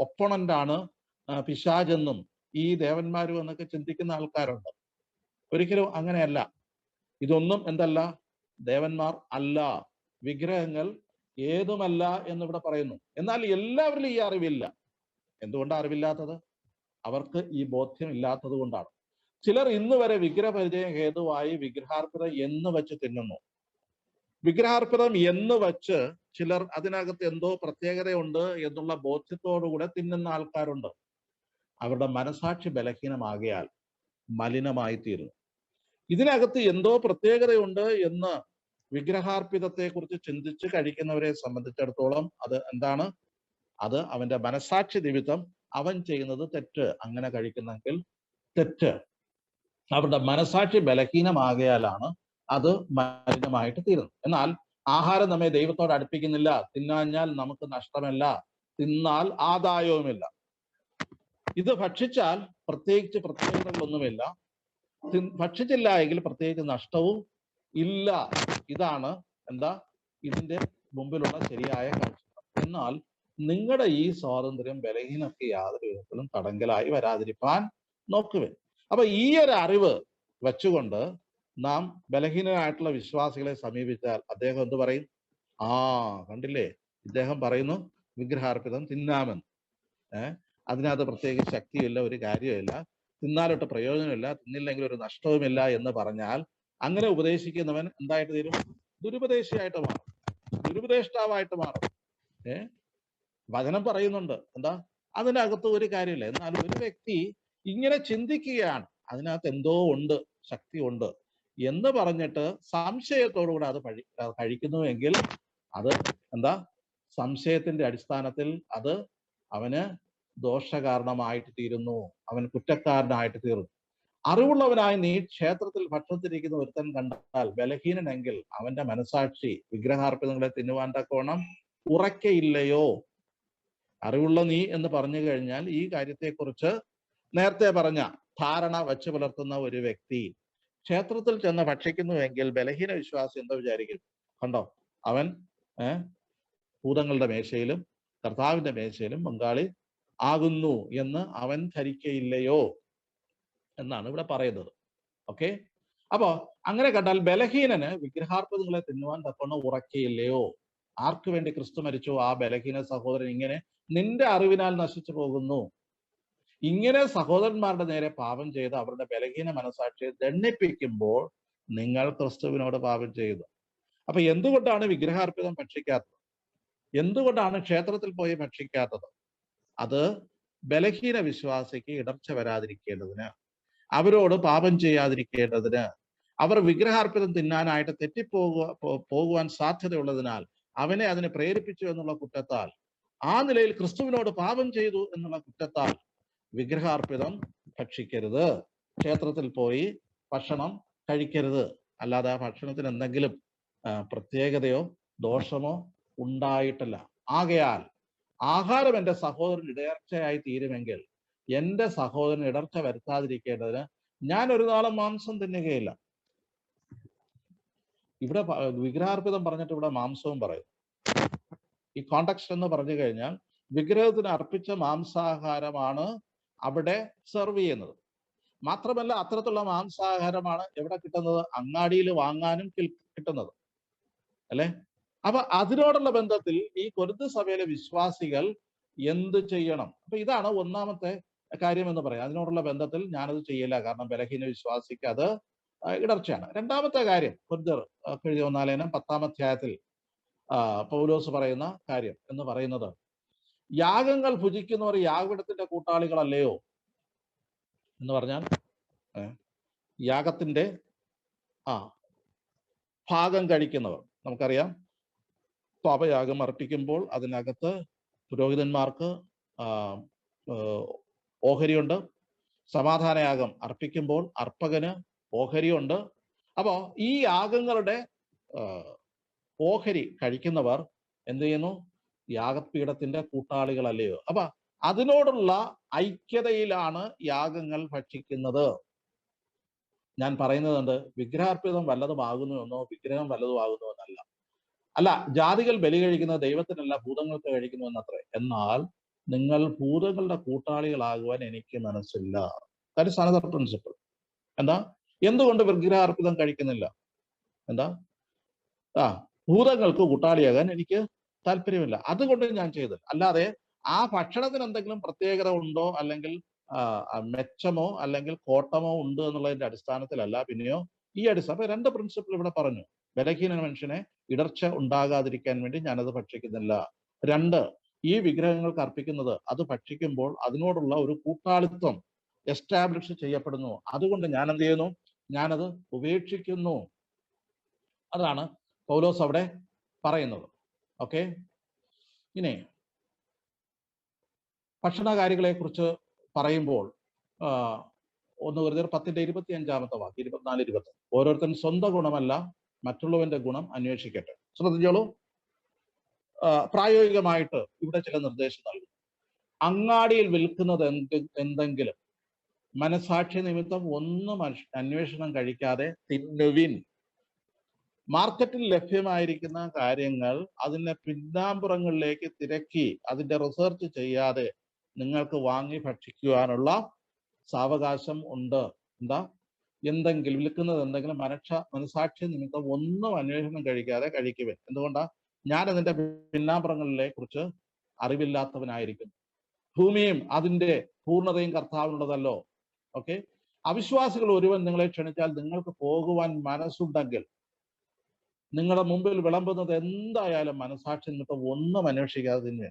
ഒപ്പണന്റ് ആണ് പിശാചെന്നും ഈ ദേവന്മാരും എന്നൊക്കെ ചിന്തിക്കുന്ന ആൾക്കാരുണ്ട്. ഒരിക്കലും അങ്ങനെയല്ല. ഇതൊന്നും എന്തല്ല? ദേവന്മാർ അല്ല, വിഗ്രഹങ്ങൾ ഏതുമല്ല എന്നിവിടെ പറയുന്നു. എന്നാൽ എല്ലാവരിലും ഈ അറിവില്ല. എന്തുകൊണ്ടാണ് അറിവില്ലാത്തത്? അവർക്ക് ഈ ബോധ്യം ഇല്ലാത്തത് കൊണ്ടാണ്. ചിലർ ഇന്ന് വരെ വിഗ്രഹപരിചയം ഹേതുവായി വിഗ്രഹാർപ്പിതം എന്ന് വെച്ച് തിന്നുന്നു. വിഗ്രഹാർപ്പിതം എന്ന് വച്ച് ചിലർ അതിനകത്ത് എന്തോ പ്രത്യേകതയുണ്ട് എന്നുള്ള ബോധ്യത്തോടുകൂടെ തിന്നുന്ന ആൾക്കാരുണ്ട്. അവരുടെ മനസാക്ഷി ബലഹീനമാകിയാൽ മലിനമായി തീരുന്നു. ഇതിനകത്ത് എന്തോ പ്രത്യേകതയുണ്ട് എന്ന് വിഗ്രഹാർപ്പിതത്തെ കുറിച്ച് ചിന്തിച്ച് കഴിക്കുന്നവരെ സംബന്ധിച്ചിടത്തോളം അത് എന്താണ്? അത് അവന്റെ മനസാക്ഷി നിമിത്തം അവൻ ചെയ്യുന്നത് തെറ്റ്. അങ്ങനെ കഴിക്കുന്നെങ്കിൽ തെറ്റ്. അവരുടെ മനസാക്ഷി ബലഹീനമാകിയാലാണ് അത് മലിനമായിട്ട് തീരുന്നത്. എന്നാൽ ആഹാരം നമ്മെ ദൈവത്തോട് അടുപ്പിക്കുന്നില്ല. തിന്നാഞ്ഞാൽ നമുക്ക് നഷ്ടമല്ല, തിന്നാൽ ആദായവുമില്ല. ഇത് ഭക്ഷിച്ചാൽ പ്രത്യേകിച്ച് പ്രത്യേകതകളൊന്നുമില്ല, ഭക്ഷിച്ചില്ല എങ്കിൽ പ്രത്യേകിച്ച് നഷ്ടവും ഇല്ല. ഇതാണ് ഇതിന്റെ മുമ്പിലുള്ള ശരിയായ കാഴ്ച. എന്നാൽ നിങ്ങളുടെ ഈ സ്വാതന്ത്ര്യം ബലഹീനർക്ക് യാതൊരു വിധത്തിലും തടങ്കലായി വരാതിരിക്കാൻ നോക്കുവേ. അപ്പൊ ഈ ഒരു അറിവ് വെച്ചുകൊണ്ട് നാം ബലഹീനരായിട്ടുള്ള വിശ്വാസികളെ സമീപിച്ചാൽ അദ്ദേഹം എന്ത് പറയും? കണ്ടില്ലേ, ഇദ്ദേഹം പറയുന്നു വിഗ്രഹാർപ്പിതം തിന്നാമെന്ന്. അതിനകത്ത് പ്രത്യേകിച്ച് ശക്തിയില്ല, ഒരു കാര്യമില്ല, തിന്നാലൊട്ട് പ്രയോജനമില്ല, തിന്നില്ലെങ്കിൽ ഒരു നഷ്ടവുമില്ല എന്ന് പറഞ്ഞാൽ അങ്ങനെ ഉപദേശിക്കുന്നവൻ എന്തായിട്ട് തീരും? ദുരുപദേശിയായിട്ട് മാറും, ദുരുപദേഷ്ടാവായിട്ട് മാറും. വചനം പറയുന്നുണ്ട് അതിനകത്ത് ഒരു കാര്യമില്ല. എന്നാൽ ഒരു വ്യക്തി ഇങ്ങനെ ചിന്തിക്കുകയാണ്, അതിനകത്ത് എന്തോ ഉണ്ട്, ശക്തി ഉണ്ട് എന്ന് പറഞ്ഞിട്ട് സംശയത്തോടുകൂടെ അത് കഴിക്കുന്നുവെങ്കിൽ അത് സംശയത്തിന്റെ അടിസ്ഥാനത്തിൽ അത് അവന് ദോഷകാരണമായിട്ട് തീരുന്നു, അവൻ കുറ്റക്കാരനായിട്ട് തീർന്നു. അറിവുള്ളവനായി നീ ക്ഷേത്രത്തിൽ ഭക്ഷണത്തിരിക്കുന്ന ഒരുത്തൻ കണ്ടാൽ ബലഹീനനെങ്കിൽ അവന്റെ മനസാക്ഷി വിഗ്രഹാർപ്പിതങ്ങളെ തിന്നുവാൻ തക്കവണ്ണം ഉറക്കയില്ലയോ? അറിവുള്ള നീ എന്ന് പറഞ്ഞു കഴിഞ്ഞാൽ ഈ കാര്യത്തെക്കുറിച്ച് നേരത്തെ പറഞ്ഞ ധാരണ വച്ചു പുലർത്തുന്ന ഒരു വ്യക്തി ക്ഷേത്രത്തിൽ ചെന്ന് ഭക്ഷിക്കുന്നുവെങ്കിൽ ബലഹീന വിശ്വാസി എന്താ വിചാരിക്കും? കണ്ടോ, അവൻ ഭൂതങ്ങളുടെ മേശയിലും കർത്താവിന്റെ മേശയിലും പങ്കാളി ആകുന്നു എന്ന് അവൻ ധരിക്കയില്ലയോ എന്നാണ് ഇവിടെ പറയുന്നത്. ഓക്കെ, അപ്പോ അങ്ങനെ കണ്ടാൽ ബലഹീനന് വിഗ്രഹാർപ്പിതങ്ങളെ തിന്നുവാൻ തക്കവണ്ണം ഉറക്കയില്ലയോ? ആർക്കു വേണ്ടി ക്രിസ്തു മരിച്ചു? ആ ബലഹീന സഹോദരൻ ഇങ്ങനെ നിന്റെ അറിവിനാൽ നശിച്ചു പോകുന്നു. ഇങ്ങനെ സഹോദരന്മാരുടെ നേരെ പാപം ചെയ്ത് അവരുടെ ബലഹീന മനസാക്ഷിയെ ദണ്ഡിപ്പിക്കുമ്പോൾ നിങ്ങൾ ക്രിസ്തുവിനോട് പാപം ചെയ്തു. അപ്പൊ എന്തുകൊണ്ടാണ് വിഗ്രഹാർപ്പിതം ഭക്ഷിക്കാത്തത്? എന്തുകൊണ്ടാണ് ക്ഷേത്രത്തിൽ പോയി ഭക്ഷിക്കാത്തത്? അത് ബലഹീന വിശ്വാസിക്ക് ഇടർച്ച വരാതിരിക്കേണ്ടതിന്, അവരോട് പാപം ചെയ്യാതിരിക്കേണ്ടതിന്, അവർ വിഗ്രഹാർപ്പിതം തിന്നാനായിട്ട് പോകുവാൻ സാധ്യതയുള്ളതിനാൽ അവനെ അതിനെ പ്രേരിപ്പിച്ചു എന്നുള്ള കുറ്റത്താൽ, ആ നിലയിൽ ക്രിസ്തുവിനോട് പാപം ചെയ്തു എന്നുള്ള കുറ്റത്താൽ വിഗ്രഹാർപ്പിതം ഭക്ഷിക്കരുത്, ക്ഷേത്രത്തിൽ പോയി ഭക്ഷണം കഴിക്കരുത്. അല്ലാതെ ആ ഭക്ഷണത്തിന് എന്തെങ്കിലും പ്രത്യേകതയോ ദോഷമോ ഉണ്ടായിട്ടില്ല. ആകയാൽ ആഹാരം എൻ്റെ സഹോദരൻ ഇടർച്ചയായി തീരുമെങ്കിൽ എൻ്റെ സഹോദരൻ ഇടർച്ച വരുത്താതിരിക്കേണ്ടതിന് ഞാൻ ഒരു നാളും മാംസം തിന്നുകയില്ല. ഇവിടെ വിഗ്രഹാർപ്പിതം പറഞ്ഞിട്ട് ഇവിടെ മാംസവും പറയും. ഈ കോണ്ടക്സ്റ്റ് എന്ന് പറഞ്ഞു കഴിഞ്ഞാൽ വിഗ്രഹത്തിന് അർപ്പിച്ച മാംസാഹാരമാണ് അവിടെ സെർവ് ചെയ്യുന്നത്. മാത്രമല്ല അത്തരത്തിലുള്ള മാംസാഹാരമാണ് എവിടെ കിട്ടുന്നത്? അങ്ങാടിയിൽ വാങ്ങാനും കിട്ടുന്നത് അല്ലെ? അപ്പൊ അതിനോടുള്ള ബന്ധത്തിൽ ഈ കൊരിന്ത് സഭയിലെ വിശ്വാസികൾ എന്ത് ചെയ്യണം? അപ്പൊ ഇതാണ് ഒന്നാമത്തെ കാര്യം എന്ന് പറയാം. അതിനോടുള്ള ബന്ധത്തിൽ ഞാനത് ചെയ്യില്ല, കാരണം ബലഹീന വിശ്വാസിക്ക് അത് ഇടർച്ചയാണ്. രണ്ടാമത്തെ കാര്യം, കൊരിന്ത്യർ എഴുതിയ 1 ലേഖനം 10-ാം അധ്യായത്തിൽ പൗലോസ് പറയുന്ന കാര്യം എന്ന് പറയുന്നത്, യാഗങ്ങൾ ഭുജിക്കുന്നവർ യാഗപീഠത്തിന്റെ കൂട്ടാളികളല്ലയോ എന്ന് പറഞ്ഞാൽ, യാഗത്തിന്റെ ഭാഗം കഴിക്കുന്നവർ, നമുക്കറിയാം പാപയാഗം അർപ്പിക്കുമ്പോൾ അതിനകത്ത് പുരോഹിതന്മാർക്ക് ഓഹരിയുണ്ട്. സമാധാനയാഗം അർപ്പിക്കുമ്പോൾ അർപ്പകന് ഓഹരിയുണ്ട്. അപ്പോ ഈ യാഗങ്ങളുടെ ഓഹരി കഴിക്കുന്നവർ എന്ത് ചെയ്യുന്നു? യാഗപീഠത്തിന്റെ കൂട്ടാളികളല്ലയോ? അപ്പൊ അതിനോടുള്ള ഐക്യതയിലാണ് യാഗങ്ങൾ ഭക്ഷിക്കുന്നത്. ഞാൻ പറയുന്നത് വിഗ്രഹാർപ്പിതം വല്ലതുമാകുന്നു എന്നോ വിഗ്രഹം വല്ലതുമാകുന്നു എന്നല്ല. അല്ല, ജാതികൾ ബലി കഴിക്കുന്നത് ദൈവത്തിനല്ല ഭൂതങ്ങൾക്ക് കഴിക്കുന്നു എന്നത്രേ. എന്നാൽ നിങ്ങൾ ഭൂതങ്ങളുടെ കൂട്ടാളികളാകുവാൻ എനിക്ക് മനസ്സില്ല. That is another principle. എന്താ? എന്തുകൊണ്ട് വിഗ്രഹാർപ്പിതം കഴിക്കുന്നില്ല? എന്താ? ഭൂതങ്ങൾക്ക് കൂട്ടാളിയാകാൻ എനിക്ക് താല്പര്യമില്ല, അതുകൊണ്ട് ഞാൻ ചെയ്തത്. അല്ലാതെ ആ ഭക്ഷണത്തിന് എന്തെങ്കിലും പ്രത്യേകത ഉണ്ടോ, അല്ലെങ്കിൽ മെച്ചമോ അല്ലെങ്കിൽ കോട്ടമോ ഉണ്ട് എന്നുള്ളതിന്റെ അടിസ്ഥാനത്തിലല്ല. പിന്നെയോ ഈ അടിസ്ഥാനം 2 പ്രിൻസിപ്പിൾ ഇവിടെ പറഞ്ഞു. ബലഹീന മനുഷ്യനെ ഇടർച്ച ഉണ്ടാകാതിരിക്കാൻ വേണ്ടി ഞാനത് ഭക്ഷിക്കുന്നില്ല. 2, ഈ വിഗ്രഹങ്ങൾക്ക് അർപ്പിക്കുന്നത് അത് ഭക്ഷിക്കുമ്പോൾ അതിനോടുള്ള ഒരു കൂട്ടാളിത്വം എസ്റ്റാബ്ലിഷ് ചെയ്യപ്പെടുന്നു. അതുകൊണ്ട് ഞാൻ എന്ത് ചെയ്യുന്നു? ഞാനത് ഉപേക്ഷിക്കുന്നു. അതാണ് പൗലോസ് അവിടെ പറയുന്നത്. ഓക്കെ, ഇനി ഭക്ഷണകാര്യങ്ങളെ കുറിച്ച് പറയുമ്പോൾ 1 കൊരിന്ത്യർ 10-ന്റെ 25-ാമത്തെ വാക്യം, 24-25, ഓരോരുത്തൻ സ്വന്തം ഗുണമല്ല മറ്റുള്ളവന്റെ ഗുണം അന്വേഷിക്കട്ടെ. ശ്രദ്ധിച്ചോളൂ. പ്രായോഗികമായിട്ട് ഇവിടെ ചില നിർദ്ദേശം നൽകും. അങ്ങാടിയിൽ വിൽക്കുന്നത് എന്തെങ്കിലും മനസാക്ഷി നിമിത്തം ഒന്നും അന്വേഷണം കഴിക്കാതെ തിന്നുവിൻ. മാർക്കറ്റിൽ ലഭ്യമായിരിക്കുന്ന കാര്യങ്ങൾ അതിന്റെ പിന്നാമ്പുറങ്ങളിലേക്ക് തിരക്കി അതിന്റെ റിസർച്ച് ചെയ്യാതെ നിങ്ങൾക്ക് വാങ്ങി ഭക്ഷിക്കുവാനുള്ള സാവകാശം ഉണ്ട്. എന്താ? എന്തെങ്കിലും വിൽക്കുന്നത് എന്തെങ്കിലും മനസാക്ഷി നിമിത്തം ഒന്നും അന്വേഷണം കഴിക്കാതെ കഴിക്കുവൻ. എന്തുകൊണ്ടാ? ഞാൻ അതിന്റെ പിന്നാമ്പുറങ്ങളിലെ കുറിച്ച് അറിവില്ലാത്തവനായിരിക്കുന്നു. ഭൂമിയും അതിന്റെ പൂർണ്ണതയും കർത്താവിനുള്ളതല്ലോ. ഓക്കെ, അവിശ്വാസികൾ ഒരുവൻ നിങ്ങളെ ക്ഷണിച്ചാൽ നിങ്ങൾക്ക് പോകുവാൻ മനസ്സുണ്ടെങ്കിൽ നിങ്ങളുടെ മുമ്പിൽ വിളമ്പുന്നത് എന്തായാലും മനസാക്ഷി നിമിത്തം ഒന്നും അന്വേഷിക്കാതെ തിന്നുക.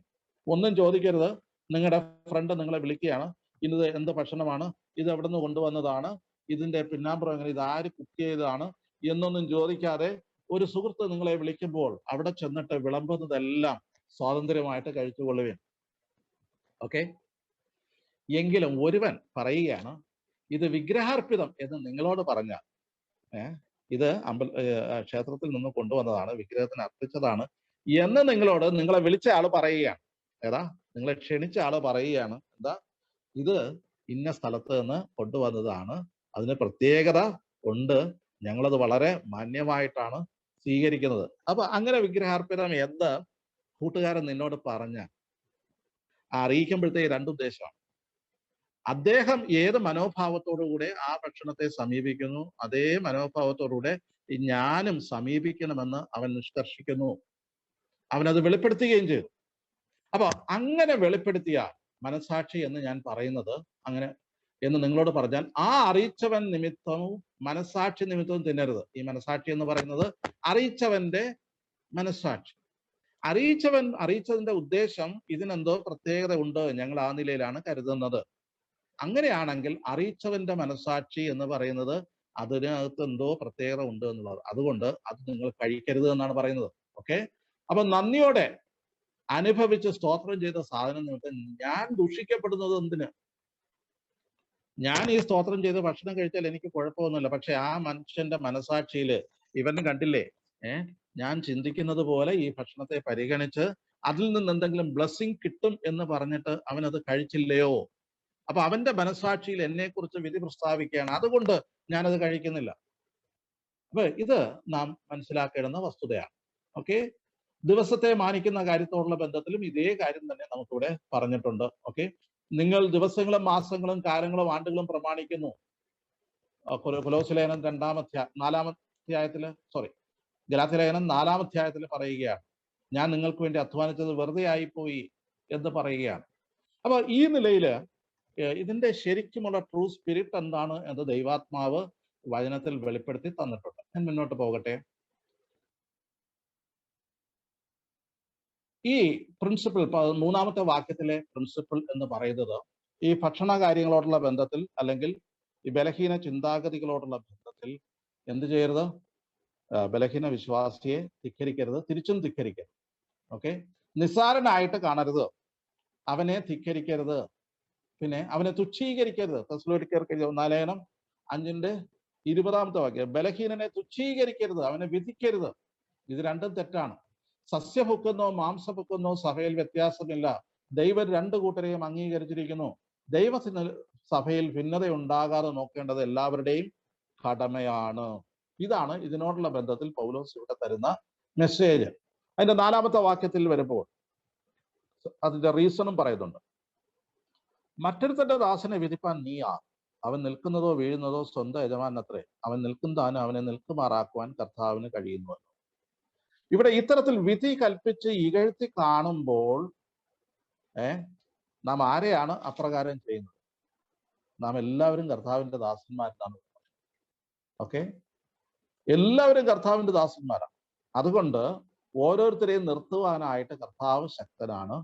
ഒന്നും ചോദിക്കരുത്. നിങ്ങളുടെ ഫ്രണ്ട് നിങ്ങളെ വിളിക്കുകയാണ്, ഇത് എന്ത് ഭക്ഷണമാണ്, ഇത് എവിടെ നിന്ന് കൊണ്ടുവന്നതാണ്, ഇതിന്റെ പിന്നാമ്പുറം എങ്ങനെ, ഇത് ആര് കുക്ക് ചെയ്തതാണ് എന്നൊന്നും ചോദിക്കാതെ ഒരു സുഹൃത്ത് നിങ്ങളെ വിളിക്കുമ്പോൾ അവിടെ ചെന്നിട്ട് വിളമ്പുന്നതെല്ലാം സ്വാതന്ത്ര്യമായിട്ട് കഴിച്ചുകൊള്ളുവേൻ. ഓക്കെ, എങ്കിലും ഒരുവൻ പറയുകയാണ്, ഇത് വിഗ്രഹാർപ്പിതം എന്ന് നിങ്ങളോട് പറഞ്ഞാൽ, ഇത് ക്ഷേത്രത്തിൽ നിന്ന് കൊണ്ടുവന്നതാണ്, വിഗ്രഹത്തിന് അർപ്പിച്ചതാണ് എന്ന് നിങ്ങളെ വിളിച്ച ആള് പറയുകയാണ്. ഏതാ? നിങ്ങളെ ക്ഷണിച്ച ആള് പറയുകയാണ്, എന്താ? ഇത് ഇന്ന സ്ഥലത്ത് നിന്ന് കൊണ്ടുവന്നതാണ്, അതിന് പ്രത്യേകത ഉണ്ട്, ഞങ്ങളത് വളരെ മാന്യമായിട്ടാണ് സ്വീകരിക്കുന്നത്. അപ്പൊ അങ്ങനെ വിഗ്രഹാർപ്പിതം എന്ന് കൂട്ടുകാരൻ നിന്നോട് പറഞ്ഞ അറിയിക്കുമ്പോഴത്തേക്ക് 2 ഉദ്ദേശമാണ്. അദ്ദേഹം ഏത് മനോഭാവത്തോടുകൂടെ ആ ഭക്ഷണത്തെ സമീപിക്കുന്നു, അതേ മനോഭാവത്തോടുകൂടെ ഞാനും സമീപിക്കണമെന്ന് അവൻ നിഷ്കർഷിക്കുന്നു. അവനത് വെളിപ്പെടുത്തുകയും ചെയ്തു. അപ്പൊ അങ്ങനെ വെളിപ്പെടുത്തിയ മനസാക്ഷി എന്ന് ഞാൻ പറയുന്നത്, അങ്ങനെ എന്ന് നിങ്ങളോട് പറഞ്ഞാൽ, ആ അറിയിച്ചവൻ നിമിത്തവും മനസാക്ഷി നിമിത്തവും തിന്നരുത്. ഈ മനസാക്ഷി എന്ന് പറയുന്നത് അറിയിച്ചവന്റെ മനസാക്ഷി. അറിയിച്ചതിന്റെ ഉദ്ദേശം ഇതിനെന്തോ പ്രത്യേകത ഉണ്ട്, ഞങ്ങൾ ആ നിലയിലാണ് കരുതുന്നത്. അങ്ങനെയാണെങ്കിൽ അറിയിച്ചവന്റെ മനസാക്ഷി എന്ന് പറയുന്നത് അതിനകത്ത് എന്തോ പ്രത്യേകത ഉണ്ട് എന്നുള്ളത്. അതുകൊണ്ട് അത് നിങ്ങൾ കഴിക്കരുത് എന്നാണ് പറയുന്നത്. ഓക്കെ, അപ്പൊ നന്ദിയോടെ അനുഭവിച്ച് സ്തോത്രം ചെയ്ത സാധനം നിമിത്തം ഞാൻ ദുഷിക്കപ്പെടുന്നത് എന്തിന്? ഞാൻ ഈ സ്തോത്രം ചെയ്ത് ഭക്ഷണം കഴിച്ചാൽ എനിക്ക് കുഴപ്പമൊന്നുമില്ല. പക്ഷെ ആ മനുഷ്യന്റെ മനസാക്ഷിയിൽ ഇവന് കണ്ടില്ലേ, ഞാൻ ചിന്തിക്കുന്നത് പോലെ ഈ ഭക്ഷണത്തെ പരിഗണിച്ച് അതിൽ നിന്ന് എന്തെങ്കിലും ബ്ലെസ്സിങ് കിട്ടും എന്ന് പറഞ്ഞിട്ട് അവനത് കഴിച്ചില്ലയോ? അപ്പൊ അവന്റെ മനസാക്ഷിയിൽ എന്നെ കുറിച്ച് വിധി പ്രസ്താവിക്കുകയാണ്, അതുകൊണ്ട് ഞാനത് കഴിക്കുന്നില്ല. അപ്പൊ ഇത് നാം മനസ്സിലാക്കേണ്ടുന്ന വസ്തുതയാണ്. ഓക്കെ, ദിവസത്തെ മാനിക്കുന്ന കാര്യത്തോടുള്ള ബന്ധത്തിലും ഇതേ കാര്യം തന്നെ നമുക്കിവിടെ പറഞ്ഞിട്ടുണ്ട്. ഓക്കെ, നിങ്ങൾ ദിവസങ്ങളും മാസങ്ങളും കാലങ്ങളും ആണ്ടുകളും പ്രമാണിക്കുന്നു. കൊലോസ്യ ലേഖനം 4-ാം അധ്യായത്തില് ഗലാത്യലേഖനം 4-ാം അധ്യായത്തിൽ പറയുകയാണ്, ഞാൻ നിങ്ങൾക്ക് വേണ്ടി അധ്വാനിച്ചത് വെറുതെ ആയിപ്പോയി എന്ന് പറയുകയാണ്. അപ്പൊ ഈ നിലയിൽ ഇതിന്റെ ശരിക്കുമുള്ള ട്രൂ സ്പിരിറ്റ് എന്താണ് എന്ന് ദൈവാത്മാവ് വചനത്തിൽ വെളിപ്പെടുത്തി തന്നിട്ടുണ്ട്. ഞാൻ മുന്നോട്ട് പോകട്ടെ. ഈ പ്രിൻസിപ്പിൾ, 3-ാമത്തെ വാക്യത്തിലെ പ്രിൻസിപ്പിൾ എന്ന് പറയുന്നത് ഈ ഭക്ഷണ കാര്യങ്ങളോടുള്ള ബന്ധത്തിൽ അല്ലെങ്കിൽ ഈ ബലഹീന ചിന്താഗതികളോടുള്ള ബന്ധത്തിൽ എന്ത് ചെയ്യരുത്? ബലഹീന വിശ്വാസിയെ ധിക്കരിക്കരുത്, തിരിച്ചും ധിക്കരിക്കരുത്. ഓക്കെ, നിസ്സാരനായിട്ട് കാണരുത്, അവനെ ധിക്കരിക്കരുത്, പിന്നെ അവനെ തുച്ഛീകരിക്കരുത്. തെസ്സലോനിക്കർക്ക് 1-ാം 5-ന്റെ 20-ാമത്തെ വാക്യം, ബലഹീനനെ തുച്ഛീകരിക്കരുത്, അവനെ വിധിക്കരുത്. ഇത് രണ്ടും തെറ്റാണ്. സസ്യഭുക്കുന്നോ മാംസഭുക്കുന്നോ സഭയിൽ വ്യത്യാസമില്ല. ദൈവം രണ്ടു കൂട്ടരെയും അംഗീകരിച്ചിരിക്കുന്നു. ദൈവത്തിന് സഭയിൽ ഭിന്നത ഉണ്ടാകാതെ നോക്കേണ്ടത് എല്ലാവരുടെയും കടമയാണ്. ഇതാണ് ഇതിനോടുള്ള ബന്ധത്തിൽ പൗലോസ് ഇവിടെ തരുന്ന മെസ്സേജ്. അതിന്റെ 4-ാമത്തെ വാക്യത്തിൽ വരുമ്പോൾ അതിന്റെ റീസണും പറയുന്നുണ്ട്. മറ്റൊരുത്തന്റെ ദാസനെ വിധിപ്പാൻ നീയാ, അവൻ നിൽക്കുന്നതോ വീഴുന്നതോ സ്വന്തം യജമാനത്രേ, അവൻ നിൽക്കുന്നതാണ് അവനെ നിൽക്കുമാറാക്കുവാൻ കർത്താവിന് കഴിയുന്നുവല്ലോ. ഇവിടെ ഇത്തരത്തിൽ വിധി കൽപ്പിച്ച് ഇകഴ്ത്തി കാണുമ്പോൾ നാം ആരെയാണ് അപ്രകാരം ചെയ്യുന്നത്? നാം എല്ലാവരും കർത്താവിന്റെ ദാസന്മാരാണ്. ഓക്കെ, എല്ലാവരും കർത്താവിന്റെ ദാസന്മാരാണ്. അതുകൊണ്ട് ഓരോരുത്തരെയും നിർത്തുവാനായിട്ട് കർത്താവ് ശക്തനാണ്,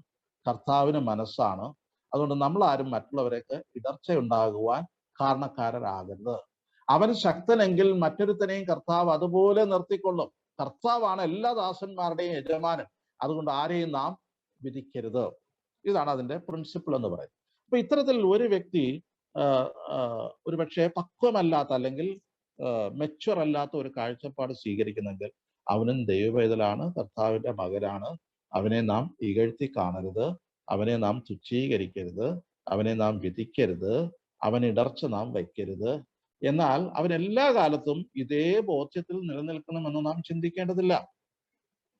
കർത്താവിന് മനസ്സാണ്. അതുകൊണ്ട് നമ്മൾ ആരും മറ്റുള്ളവരേക്ക് ഇടർച്ചയുണ്ടാകുവാൻ കാരണക്കാരാകരുത്. അവൻ ശക്തനെങ്കിൽ മറ്റൊരുത്തനെയും കർത്താവ് അതുപോലെ നിർത്തിക്കൊള്ളും. കർത്താവാണ് എല്ലാ ദാസന്മാരുടെയും യജമാനൻ. അതുകൊണ്ട് ആരെയും നാം വിധിക്കരുത്. ഇതാണ് അതിന്റെ പ്രിൻസിപ്പിൾ എന്ന് പറയുന്നത്. അപ്പൊ ഇത്തരത്തിൽ ഒരു വ്യക്തി ഒരുപക്ഷെ പക്വമല്ലാത്ത അല്ലെങ്കിൽ മെച്വർ അല്ലാത്ത ഒരു കാഴ്ചപ്പാട് സ്വീകരിക്കുന്നെങ്കിൽ അവനും ദൈവവേദലാണ്, കർത്താവിന്റെ മകനാണ്. അവനെ നാം ഇകഴ്ത്തി കാണരുത്, അവനെ നാം തുച്ഛീകരിക്കരുത്, അവനെ നാം വിധിക്കരുത്, അവൻ ഇടർച്ച നാം വയ്ക്കരുത്. എന്നാൽ അവൻ എല്ലാ കാലത്തും ഇതേ ബോധ്യത്തിൽ നിലനിൽക്കണമെന്ന് നാം ചിന്തിക്കേണ്ടതില്ല.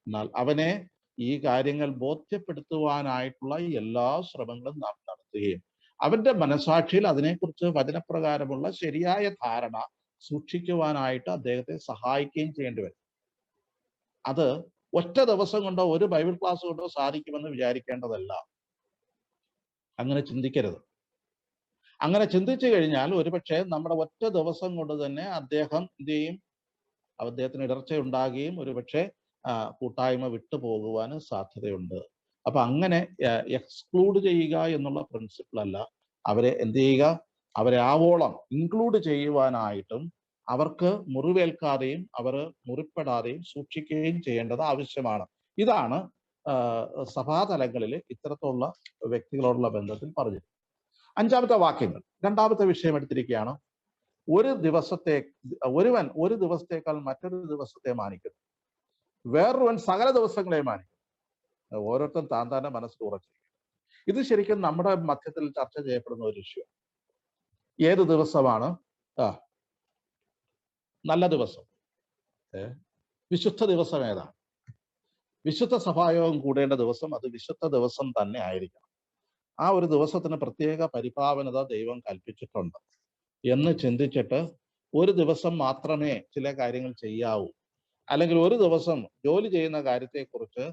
എന്നാൽ അവനെ ഈ കാര്യങ്ങൾ ബോധ്യപ്പെടുത്തുവാനായിട്ടുള്ള എല്ലാ ശ്രമങ്ങളും നാം നടത്തുകയും അവന്റെ മനസാക്ഷിയിൽ അതിനെക്കുറിച്ച് വചനപ്രകാരമുള്ള ശരിയായ ധാരണ സൂക്ഷിക്കുവാനായിട്ട് അദ്ദേഹത്തെ സഹായിക്കുകയും ചെയ്യേണ്ടി വരും. അത് ഒറ്റ ദിവസം കൊണ്ടോ ഒരു ബൈബിൾ ക്ലാസ് കൊണ്ടോ സാധിക്കുമെന്ന് വിചാരിക്കേണ്ടതല്ല. അങ്ങനെ ചിന്തിക്കരുത്. അങ്ങനെ ചിന്തിച്ചു കഴിഞ്ഞാൽ ഒരുപക്ഷെ നമ്മുടെ ഒറ്റ ദിവസം കൊണ്ട് തന്നെ അദ്ദേഹം എന്ത് ചെയ്യും? അദ്ദേഹത്തിന് ഇടർച്ച ഉണ്ടാകുകയും ഒരുപക്ഷെ കൂട്ടായ്മ വിട്ടുപോകുവാൻ സാധ്യതയുണ്ട്. അപ്പൊ അങ്ങനെ എക്സ്ക്ലൂഡ് ചെയ്യുക എന്നുള്ള പ്രിൻസിപ്പിൾ അല്ല. അവരെ എന്ത് ചെയ്യുക? അവരെ ആവോളം ഇൻക്ലൂഡ് ചെയ്യുവാനായിട്ടും അവർക്ക് മുറിവേൽക്കാതെയും അവർ മുറിപ്പെടാതെയും സൂക്ഷിക്കുകയും ചെയ്യേണ്ടത് ആവശ്യമാണ്. ഇതാണ് സഭാതലങ്ങളിൽ ഇത്തരത്തിലുള്ള വ്യക്തികളോടുള്ള ബന്ധത്തിൽ പറഞ്ഞത്. 5-ാമത്തെ വാക്യങ്ങൾ 2-ാമത്തെ വിഷയം എടുത്തിരിക്കുകയാണ്. ഒരുവൻ ഒരു ദിവസത്തേക്കാൾ മറ്റൊരു ദിവസത്തെ മാനിക്കുന്നു, വേറൊരുവൻ സകല ദിവസങ്ങളെ മാനിക്കുന്നു. ഓരോരുത്തരും താൻ തന്നെ മനസ്സിൽ ഉറച്ചിരിക്കുന്നു. ഇത് ശരിക്കും നമ്മുടെ മധ്യത്തിൽ ചർച്ച ചെയ്യപ്പെടുന്ന ഒരു വിഷയം. ഏത് ദിവസമാണ് നല്ല ദിവസം? വിശുദ്ധ ദിവസം ഏതാണ്? വിശുദ്ധ സഭായോഗം കൂടേണ്ട ദിവസം അത് വിശുദ്ധ ദിവസം തന്നെ ആയിരിക്കണം. ആ ഒരു ദിവസത്തിന് പ്രത്യേക പരിപാവനത ദൈവം കൽപ്പിച്ചിട്ടുണ്ട് എന്ന് ചിന്തിച്ചിട്ട് ഒരു ദിവസം മാത്രമേ ചില കാര്യങ്ങൾ ചെയ്യാവൂ, അല്ലെങ്കിൽ ഒരു ദിവസം ജോലി ചെയ്യുന്ന കാര്യത്തെക്കുറിച്ച്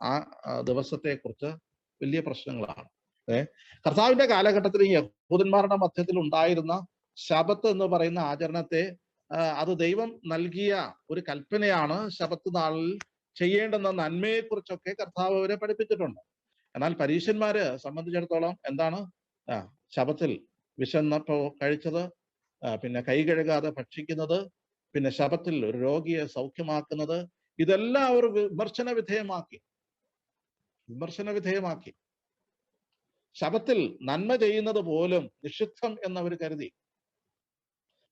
ആ ദിവസത്തെക്കുറിച്ച് വലിയ പ്രശ്നങ്ങളാണ്. കർത്താവിന്റെ കാലഘട്ടത്തിൽ യഹൂദന്മാരുടെ മധ്യത്തിൽ ഉണ്ടായിരുന്ന ശബത്ത് എന്ന് പറയുന്ന ആചരണത്തെ അത് ദൈവം നൽകിയ ഒരു കൽപ്പനയാണ്. ശബത്ത് നാളിൽ ചെയ്യേണ്ടുന്ന നന്മയെക്കുറിച്ചൊക്കെ കർത്താവ് അവരെ പഠിപ്പിച്ചിട്ടുണ്ട്. എന്നാൽ പരീശന്മാരെ സംബന്ധിച്ചിടത്തോളം എന്താണ്? ശബത്തിൽ വിശന്നപ്പോ കഴിച്ചത്, പിന്നെ കൈ കഴുകാതെ ഭക്ഷിക്കുന്നത്, പിന്നെ ശബത്തിൽ ഒരു രോഗിയെ സൗഖ്യമാക്കുന്നത്, ഇതെല്ലാം അവർ വിമർശന വിധേയമാക്കി. ശബത്തിൽ നന്മ ചെയ്യുന്നത് പോലും നിഷിദ്ധം എന്നവർ കരുതി.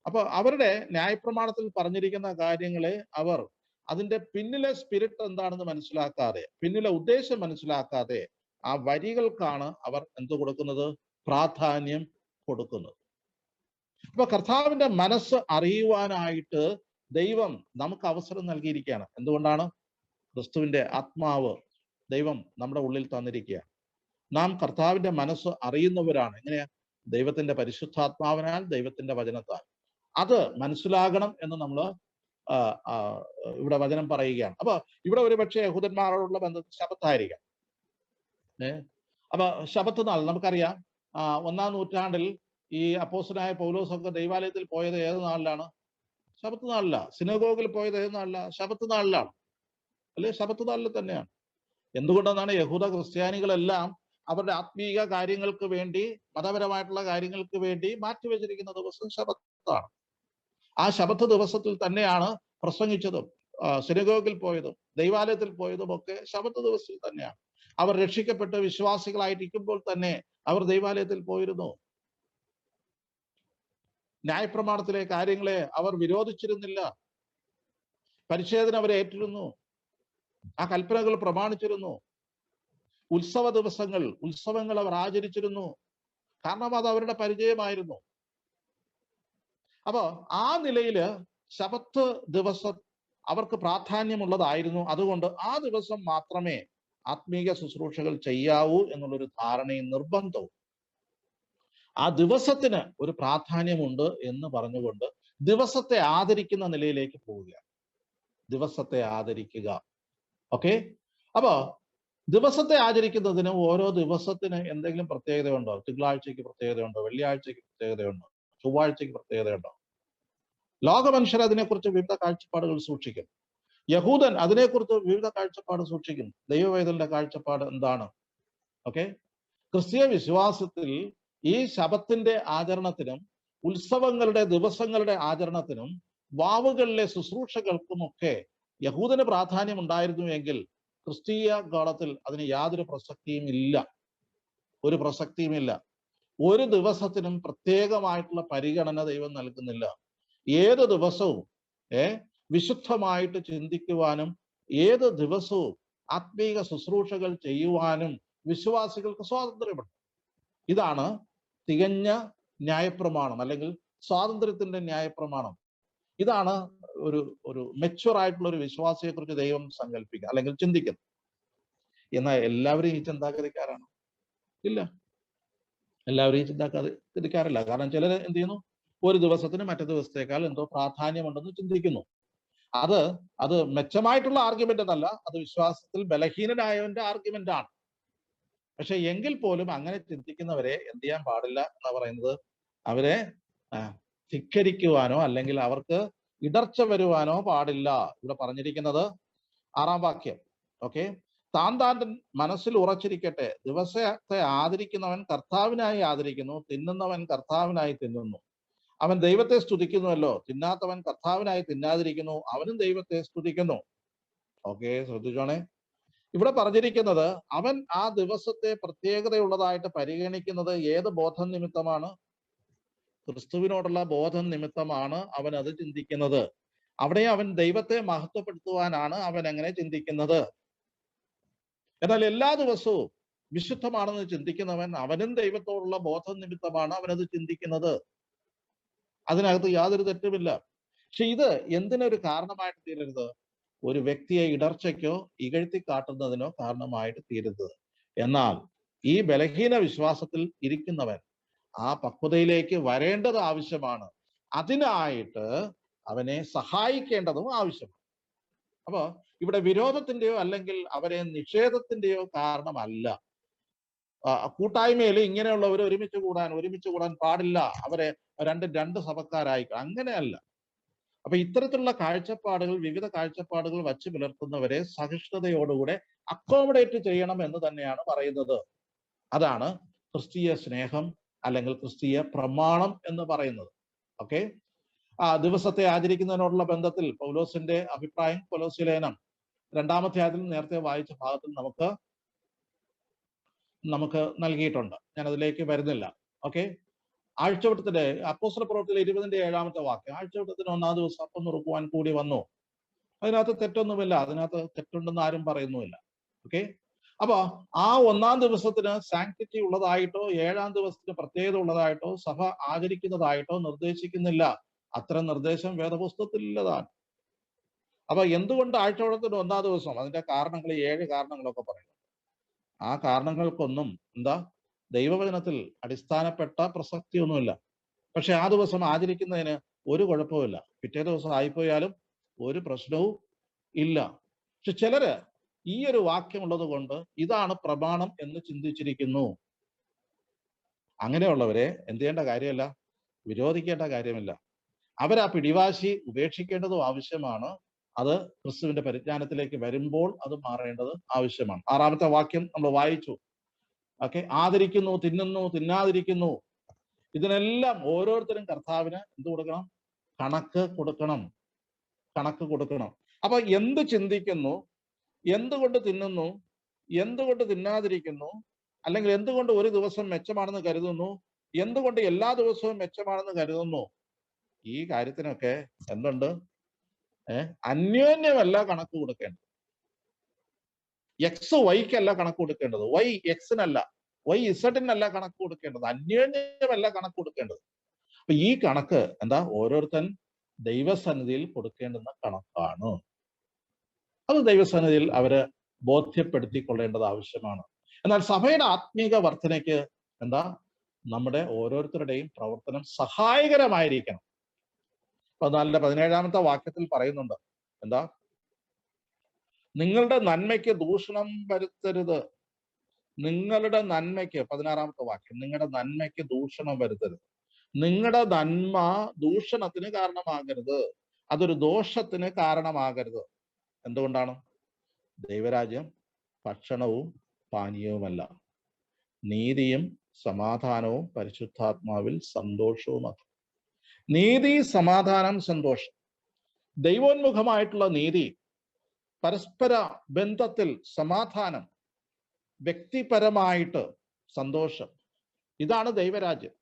അപ്പൊ അവരുടെ ന്യായപ്രമാണത്തിൽ പറഞ്ഞിരിക്കുന്ന കാര്യങ്ങളെ അവർ അതിന്റെ പിന്നിലെ സ്പിരിറ്റ് എന്താണെന്ന് മനസ്സിലാക്കാതെ, പിന്നിലെ ഉദ്ദേശം മനസ്സിലാക്കാതെ ആ വരികൾക്കാണ് അവർ എന്ത് കൊടുക്കുന്നത്? പ്രാധാന്യം കൊടുക്കുന്നത്. അപ്പൊ കർത്താവിന്റെ മനസ്സ് അറിയുവാനായിട്ട് ദൈവം നമുക്ക് അവസരം നൽകിയിരിക്കുകയാണ്. എന്തുകൊണ്ടാണ്? ക്രിസ്തുവിന്റെ ആത്മാവ് ദൈവം നമ്മുടെ ഉള്ളിൽ തന്നിരിക്കുകയാണ്. നാം കർത്താവിന്റെ മനസ്സ് അറിയുന്നവരാണ്. എങ്ങനെയാ? ദൈവത്തിന്റെ പരിശുദ്ധാത്മാവിനാൽ, ദൈവത്തിന്റെ വചനത്താൽ. അത് മനസ്സിലാകണം എന്ന് നമ്മൾ ഇവിടെ വചനം പറയുകയാണ്. അപ്പൊ ഇവിടെ ഒരു പക്ഷേ യഹൂദന്മാരോടുള്ള ബന്ധത്തിൽ ശബത്തായിരിക്കാം. അപ്പൊ ശബത്ത് നാൾ നമുക്കറിയാം, 1-ാം നൂറ്റാണ്ടിൽ ഈ അപ്പോസ്തലനായ പൗലോസൊക്കെ ദൈവാലയത്തിൽ പോയത് ഏത് നാളിലാണ്? ശബത്ത് നാളില. സിനഗോഗിൽ പോയത് ഏത് നാളില? ശബത്ത് നാളിലാണ്, അല്ലെ? ശബത്ത് നാളിൽ തന്നെയാണ്. എന്തുകൊണ്ടെന്നാണ് യഹൂദ ക്രിസ്ത്യാനികളെല്ലാം അവരുടെ ആത്മീയ കാര്യങ്ങൾക്ക് വേണ്ടി, മതപരമായിട്ടുള്ള കാര്യങ്ങൾക്ക് വേണ്ടി മാറ്റിവെച്ചിരിക്കുന്ന ദിവസം ശബത്താണ്. ആ ശബത്ത് ദിവസത്തിൽ തന്നെയാണ് പ്രസംഗിച്ചതും സിനഗോഗിൽ പോയതും ദൈവാലയത്തിൽ പോയതും ഒക്കെ ശബത്ത് ദിവസത്തിൽ തന്നെയാണ്. അവർ രക്ഷിക്കപ്പെട്ട് വിശ്വാസികളായിട്ടിരിക്കുമ്പോൾ തന്നെ അവർ ദൈവാലയത്തിൽ പോയിരുന്നു. ന്യായപ്രമാണത്തിലെ കാര്യങ്ങളെ അവർ വിരോധിച്ചിരുന്നില്ല. പരിച്ഛേദന അവരെ ഏറ്റിരുന്നു. ആ കൽപ്പനകൾ പ്രമാണിച്ചിരുന്നു. ഉത്സവങ്ങൾ അവർ ആചരിച്ചിരുന്നു. കാരണം അത് അവരുടെ പരിചയമായിരുന്നു. അപ്പൊ ആ നിലയില് ശബത്ത് ദിവസം അവർക്ക് പ്രാധാന്യമുള്ളതായിരുന്നു. അതുകൊണ്ട് ആ ദിവസം മാത്രമേ ആത്മീയ ശുശ്രൂഷകൾ ചെയ്യാവൂ എന്നുള്ളൊരു ധാരണയും നിർബന്ധവും, ആ ദിവസത്തിന് ഒരു പ്രാധാന്യമുണ്ട് എന്ന് പറഞ്ഞുകൊണ്ട് ദിവസത്തെ ആദരിക്കുന്ന നിലയിലേക്ക് പോവുകയാണ്. ദിവസത്തെ ആദരിക്കുക. ഓക്കെ. അപ്പൊ ദിവസത്തെ ആചരിക്കുന്നതിന് ഓരോ ദിവസത്തിന് എന്തെങ്കിലും പ്രത്യേകതയുണ്ടോ? തിങ്കളാഴ്ചയ്ക്ക് പ്രത്യേകതയുണ്ടോ? വെള്ളിയാഴ്ചയ്ക്ക് പ്രത്യേകതയുണ്ടോ? ചൊവ്വാഴ്ചയ്ക്ക് പ്രത്യേകതയുണ്ടോ? ലോകമനുഷ്യർ അതിനെക്കുറിച്ച് വിവിധ കാഴ്ചപ്പാടുകൾ സൂക്ഷിക്കും. യഹൂദൻ അതിനെക്കുറിച്ച് വിവിധ കാഴ്ചപ്പാട് സൂക്ഷിക്കും. ദൈവവേദന്റെ കാഴ്ചപ്പാട് എന്താണ്? ഓക്കെ. ക്രിസ്തീയ വിശ്വാസത്തിൽ ഈ ശബത്തിന്റെ ആചരണത്തിനും ഉത്സവങ്ങളുടെ ദിവസങ്ങളുടെ ആചരണത്തിനും വാവുകളിലെ ശുശ്രൂഷകൾക്കുമൊക്കെ യഹൂദന് പ്രാധാന്യം ഉണ്ടായിരുന്നുവെങ്കിൽ ക്രിസ്തീയ ഗോളത്തിൽ അതിന് യാതൊരു പ്രസക്തിയും ഇല്ല. ഒരു പ്രസക്തിയുമില്ല. ഒരു ദിവസത്തിനും പ്രത്യേകമായിട്ടുള്ള പരിഗണന ദൈവം നൽകുന്നില്ല. ഏത് ദിവസവും വിശുദ്ധമായിട്ട് ചിന്തിക്കുവാനും ഏത് ദിവസവും ആത്മീക ശുശ്രൂഷകൾ ചെയ്യുവാനും വിശ്വാസികൾക്ക് സ്വാതന്ത്ര്യമുണ്ട്. ഇതാണ് തികഞ്ഞ ന്യായപ്രമാണം, അല്ലെങ്കിൽ സ്വാതന്ത്ര്യത്തിന്റെ ന്യായപ്രമാണം. ഇതാണ് ഒരു മെച്യൂർ ആയിട്ടുള്ള ഒരു വിശ്വാസിയെ കുറിച്ച് ദൈവം സങ്കല്പിക്കുക അല്ലെങ്കിൽ ചിന്തിക്കുന്നത്. എന്നാൽ എല്ലാവരും ഈ ചിന്താഗതിക്കാരാണ്? ഇല്ല, എല്ലാവരും ഈ ചിന്താഗതിക്കാരല്ല. കാരണം ചിലർ എന്ത് ചെയ്യുന്നു? ഒരു ദിവസത്തിന് മറ്റു ദിവസത്തേക്കാൾ എന്തോ പ്രാധാന്യമുണ്ടെന്ന് ചിന്തിക്കുന്നു. അത് മെച്ചമായിട്ടുള്ള ആർഗ്യുമെന്റ് എന്നല്ല, അത് വിശ്വാസത്തിൽ ബലഹീനനായവന്റെ ആർഗ്യുമെന്റ് ആണ്. പക്ഷെ എങ്കിൽ പോലും അങ്ങനെ ചിന്തിക്കുന്നവരെ എന്ത് ചെയ്യാൻ പാടില്ല എന്നാ പറയുന്നത്? അവരെ ധിക്കരിക്കുവാനോ അല്ലെങ്കിൽ അവർക്ക് ഇടർച്ച വരുവാനോ പാടില്ല. ഇവിടെ പറഞ്ഞിരിക്കുന്നത് 6-ാം വാക്യം. ഓക്കെ. താൻ മനസ്സിൽ ഉറച്ചിരിക്കട്ടെ, ദിവസത്തെ ആദരിക്കുന്നവൻ കർത്താവിനായി ആദരിക്കുന്നു, തിന്നുന്നവൻ കർത്താവിനായി തിന്നുന്നു. അവൻ ദൈവത്തെ സ്തുതിക്കുന്നുവല്ലോ, തിന്നാത്തവൻ കർത്താവിനായി തിന്നാതിരിക്കുന്നു, അവനും ദൈവത്തെ സ്തുതിക്കുന്നു. ഓക്കെ, ശ്രദ്ധിച്ചോണേ. ഇവിടെ പറഞ്ഞിരിക്കുന്നത് അവൻ ആ ദിവസത്തെ പ്രത്യേകതയുള്ളതായിട്ട് പരിഗണിക്കുന്നത് ഏത് ബോധം നിമിത്തമാണ്? ക്രിസ്തുവിനോടുള്ള ബോധം നിമിത്തമാണ് അവൻ അത് ചിന്തിക്കുന്നത്. അവിടെ അവൻ ദൈവത്തെ മഹത്വപ്പെടുത്തുവാനാണ് അവൻ അങ്ങനെ ചിന്തിക്കുന്നത്. എന്നാൽ എല്ലാ ദിവസവും വിശുദ്ധമാണെന്ന് ചിന്തിക്കുന്നവൻ അവനും ദൈവത്തോടുള്ള ബോധം നിമിത്തമാണ് അവനത് ചിന്തിക്കുന്നത്. അതിനകത്ത് യാതൊരു തെറ്റുമില്ല. പക്ഷെ ഇത് എന്തിനൊരു കാരണമായിട്ട് തീരരുത്? ഒരു വ്യക്തിയെ ഇടർച്ചയ്ക്കോ ഇകഴ്ത്തി കാട്ടുന്നതിനോ കാരണമായിട്ട് തീരരുത്. എന്നാൽ ഈ ബലഹീന വിശ്വാസത്തിൽ ഇരിക്കുന്നവൻ ആ പക്വതയിലേക്ക് വരേണ്ടത് ആവശ്യമാണ്. അതിനായിട്ട് അവനെ സഹായിക്കേണ്ടതും ആവശ്യമാണ്. അപ്പൊ ഇവിടെ വിരോധത്തിന്റെയോ അല്ലെങ്കിൽ അവരെ നിഷേധത്തിന്റെയോ കാരണമല്ല. കൂട്ടായ്മയിൽ ഇങ്ങനെയുള്ളവർ ഒരുമിച്ച് കൂടാൻ പാടില്ല, അവരെ രണ്ട് സഭക്കാരായി, അങ്ങനെയല്ല. അപ്പൊ ഇത്തരത്തിലുള്ള കാഴ്ചപ്പാടുകൾ, വിവിധ കാഴ്ചപ്പാടുകൾ വച്ച് പുലർത്തുന്നവരെ സഹിഷ്ണുതയോടുകൂടെ അക്കോമഡേറ്റ് ചെയ്യണം എന്ന് തന്നെയാണ് പറയുന്നത്. അതാണ് ക്രിസ്തീയ സ്നേഹം അല്ലെങ്കിൽ ക്രിസ്തീയ പ്രമാണം എന്ന് പറയുന്നത്. ഓക്കെ. ദിവസത്തെ ആചരിക്കുന്നതിനോടുള്ള ബന്ധത്തിൽ പൗലോസിന്റെ അഭിപ്രായം കൊലോസ്യ ലേഖനം 2-ാം അധ്യായത്തിൽ നേരത്തെ വായിച്ച ഭാഗത്തിൽ നമുക്ക് നൽകിയിട്ടുണ്ട്. ഞാൻ അതിലേക്ക് വരുന്നില്ല. ഓക്കെ. ആഴ്ചവട്ടത്തിന്റെ അപ്പോസ്തല പ്രവൃത്തിയിലെ 20-ാമത്തെ വാക്യം, ആഴ്ചവട്ടത്തിന് 1-ാം ദിവസം അപ്പം നുറുക്കുവാൻ കൂടി വന്നു. അതിനകത്ത് തെറ്റൊന്നുമില്ല, അതിനകത്ത് തെറ്റുണ്ടെന്ന് ആരും പറയുന്നുമില്ല. ഓക്കെ. അപ്പൊ ആ 1-ാം ദിവസത്തിന് സാങ്ക്ടിറ്റി ഉള്ളതായിട്ടോ 7-ാം ദിവസത്തിന് പ്രത്യേകത ഉള്ളതായിട്ടോ സഭ ആചരിക്കുന്നതായിട്ടോ നിർദ്ദേശിക്കുന്നില്ല. അത്തരം നിർദ്ദേശം വേദപുസ്തകത്തിൽ ഇല്ലതാണ്. അപ്പൊ എന്തുകൊണ്ട് ആഴ്ചവട്ടത്തിന് 1-ാം ദിവസം? അതിന്റെ കാരണങ്ങൾ 7 കാരണങ്ങളൊക്കെ പറയുന്നു. ആ കാരണങ്ങൾക്കൊന്നും ദൈവവചനത്തിൽ അടിസ്ഥാനപ്പെട്ട പ്രസക്തിയൊന്നുമില്ല. പക്ഷെ ആ ദിവസം ആചരിക്കുന്നതിന് ഒരു കുഴപ്പമില്ല. പിറ്റേ ദിവസം ആയിപ്പോയാലും ഒരു പ്രശ്നവും ഇല്ല. പക്ഷെ ചിലര് ഈ ഒരു വാക്യമുള്ളത് കൊണ്ട് ഇതാണ് പ്രമാണം എന്ന് ചിന്തിച്ചിരിക്കുന്നു. അങ്ങനെയുള്ളവരെ എന്ത് ചെയ്യേണ്ട കാര്യമല്ല, വിരോധിക്കേണ്ട കാര്യമില്ല. അവരാ പിടിവാശി ഉപേക്ഷിക്കേണ്ടതും ആവശ്യമാണ്. അത് ക്രിസ്തുവിന്റെ പരിജ്ഞാനത്തിലേക്ക് വരുമ്പോൾ അത് മാറേണ്ടത് ആവശ്യമാണ്. 6-ാമത്തെ വാക്യം നമ്മൾ വായിച്ചു. ഓക്കെ, ആദരിക്കുന്നു, തിന്നുന്നു, തിന്നാതിരിക്കുന്നു, ഇതിനെല്ലാം ഓരോരുത്തരും കർത്താവിന് എന്ത് കൊടുക്കണം? കണക്ക് കൊടുക്കണം. കണക്ക് കൊടുക്കണം. അപ്പൊ എന്ത് ചിന്തിക്കുന്നു, എന്തുകൊണ്ട് തിന്നുന്നു, എന്തുകൊണ്ട് തിന്നാതിരിക്കുന്നു, അല്ലെങ്കിൽ എന്തുകൊണ്ട് ഒരു ദിവസം മെച്ചമാണെന്ന് കരുതുന്നു, എന്തുകൊണ്ട് എല്ലാ ദിവസവും മെച്ചമാണെന്ന് കരുതുന്നു, ഈ കാര്യത്തിനൊക്കെ എന്തുണ്ട്? അന്യോന്യമല്ല കണക്ക് കൊടുക്കേണ്ടത്. എക്സ് വൈക്കല്ല കണക്ക് കൊടുക്കേണ്ടത്, വൈ എക്സിനല്ല, വൈ ഇസഡിനല്ല കണക്ക് കൊടുക്കേണ്ടത്, അന്യോന്യമല്ല കണക്ക് കൊടുക്കേണ്ടത്. അപ്പൊ ഈ കണക്ക് എന്താ? ഓരോരുത്തൻ ദൈവസന്നിധിയിൽ കൊടുക്കേണ്ടുന്ന കണക്കാണ്. അത് ദൈവസന്നിധിയിൽ അവര് ബോധ്യപ്പെടുത്തിക്കൊള്ളേണ്ടത് ആവശ്യമാണ്. എന്നാൽ സഭയുടെ ആത്മീക വർധനയ്ക്ക് എന്താ? നമ്മുടെ ഓരോരുത്തരുടെയും പ്രവർത്തനം സഹായകരമായിരിക്കണം. 17-ാമത്തെ വാക്യത്തിൽ പറയുന്നുണ്ട് എന്താ? നിങ്ങളുടെ നന്മയ്ക്ക് ദൂഷണം വരുത്തരുത്. നിങ്ങളുടെ നന്മയ്ക്ക്, 16-ാമത്തെ വാക്യം, നിങ്ങളുടെ നന്മയ്ക്ക് ദൂഷണം വരുത്തരുത്. നിങ്ങളുടെ നന്മ ദൂഷണത്തിന് കാരണമാകരുത്, അതൊരു ദോഷത്തിന് കാരണമാകരുത്. എന്തുകൊണ്ടാണ്? ദൈവരാജ്യം ഭക്ഷണവും പാനീയവുമല്ല, നീതിയും സമാധാനവും പരിശുദ്ധാത്മാവിൽ സന്തോഷവുമാണ്. നീതി, സമാധാനം, സന്തോഷം. ദൈവോന്മുഖമായിട്ടുള്ള നീതി, പരസ്പര ബന്ധത്തിൽ സമാധാനം, വ്യക്തിപരമായിട്ട് സന്തോഷം, ഇതാണ് ദൈവരാജ്യം.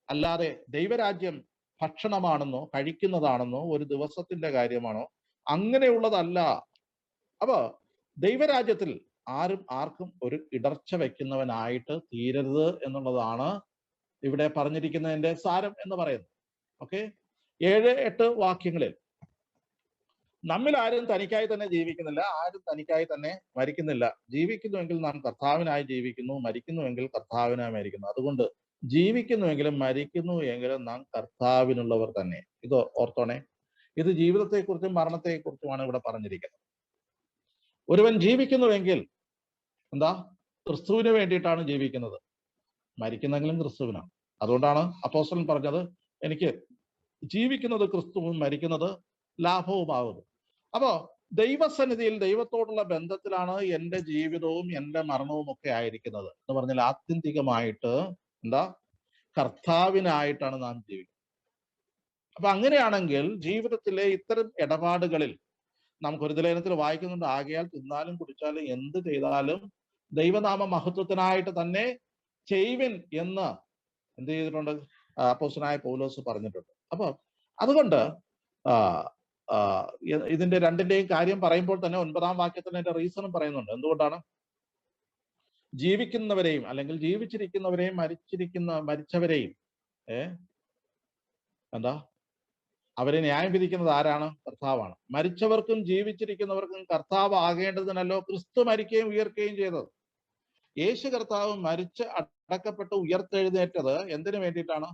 അല്ലാതെ ദൈവരാജ്യം ഭക്ഷണമാണെന്നോ കഴിക്കുന്നതാണെന്നോ ഒരു ദിവസത്തിന്റെ കാര്യമാണോ, അങ്ങനെയുള്ളതല്ല. അപ്പൊ ദൈവരാജ്യത്തിൽ ആർക്കും ഒരു ഇടർച്ച വയ്ക്കുന്നവനായിട്ട് തീരരുത് എന്നുള്ളതാണ് ഇവിടെ പറഞ്ഞിരിക്കുന്നതിന്റെ സാരം എന്ന് പറയുന്നത്. ഓക്കെ, 7-8 വാക്യങ്ങളിൽ നമ്മിൽ ആരും തനിക്കായി തന്നെ ജീവിക്കുന്നില്ല, ആരും തനിക്കായി തന്നെ മരിക്കുന്നില്ല. ജീവിക്കുന്നുവെങ്കിൽ നാം കർത്താവിനായി ജീവിക്കുന്നു, മരിക്കുന്നുവെങ്കിൽ കർത്താവിനായി മരിക്കുന്നു. അതുകൊണ്ട് ജീവിക്കുന്നുവെങ്കിലും മരിക്കുന്നു എങ്കിലും നാം കർത്താവിനുള്ളവർ തന്നെ. ഇത് ഓർത്തോണേ, ഇത് ജീവിതത്തെക്കുറിച്ചും മരണത്തെക്കുറിച്ചുമാണ് ഇവിടെ പറഞ്ഞിരിക്കുന്നത്. ഒരുവൻ ജീവിക്കുന്നുവെങ്കിൽ എന്താ? ക്രിസ്തുവിന് വേണ്ടിയിട്ടാണ് ജീവിക്കുന്നത്. മരിക്കുന്നെങ്കിലും ക്രിസ്തുവിനാണ്. അതുകൊണ്ടാണ് അപ്പോസ്തലൻ പറഞ്ഞത്, എനിക്ക് ജീവിക്കുന്നത് ക്രിസ്തുവും മരിക്കുന്നത് ലാഭവുമാകുന്നു. അപ്പോ ദൈവസന്നിധിയിൽ ദൈവത്തോടുള്ള ബന്ധത്തിലാണ് എൻ്റെ ജീവിതവും എൻ്റെ മരണവും ഒക്കെ ആയിരിക്കുന്നത് എന്ന് പറഞ്ഞാൽ ആത്യന്തികമായിട്ട് എന്താ? കർത്താവിനായിട്ടാണ് നാം ജീവിക്കുന്നത്. അപ്പൊ അങ്ങനെയാണെങ്കിൽ ജീവിതത്തിലെ ഇത്തരം ഇടപാടുകളിൽ നമുക്കൊരു ലേഖനത്തിൽ വായിക്കുന്നുണ്ട്, ആകയാൽ തിന്നാലും കുടിച്ചാലും എന്ത് ചെയ്താലും ദൈവനാമ മഹത്വത്തിനായിട്ട് തന്നെ ചെയ്യുവിൻ എന്ന് എന്ത് ചെയ്തിട്ടുണ്ട്? അപ്പോസ്തലനായ പൗലോസ് പറഞ്ഞിട്ടുണ്ട്. അപ്പൊ അതുകൊണ്ട് ഇതിന്റെ രണ്ടിന്റെയും കാര്യം പറയുമ്പോൾ തന്നെ 9-ാം വാക്യത്തിന് അതിന്റെ റീസണും പറയുന്നുണ്ട്. എന്തുകൊണ്ടാണ്? ജീവിക്കുന്നവരെയും അല്ലെങ്കിൽ ജീവിച്ചിരിക്കുന്നവരെയും മരിച്ചവരെയും എന്താ? അവരെ ന്യായം വിധിക്കുന്നത് ആരാണ്? കർത്താവാണ്. മരിച്ചവർക്കും ജീവിച്ചിരിക്കുന്നവർക്കും കർത്താവ് ആകേണ്ടതിനല്ലോ ക്രിസ്തു മരിക്കുകയും ഉയർക്കുകയും ചെയ്തത്. യേശു കർത്താവ് മരിച്ച് അടക്കപ്പെട്ട് ഉയർത്തെഴുന്നേറ്റത് എന്തിനു വേണ്ടിയിട്ടാണ്?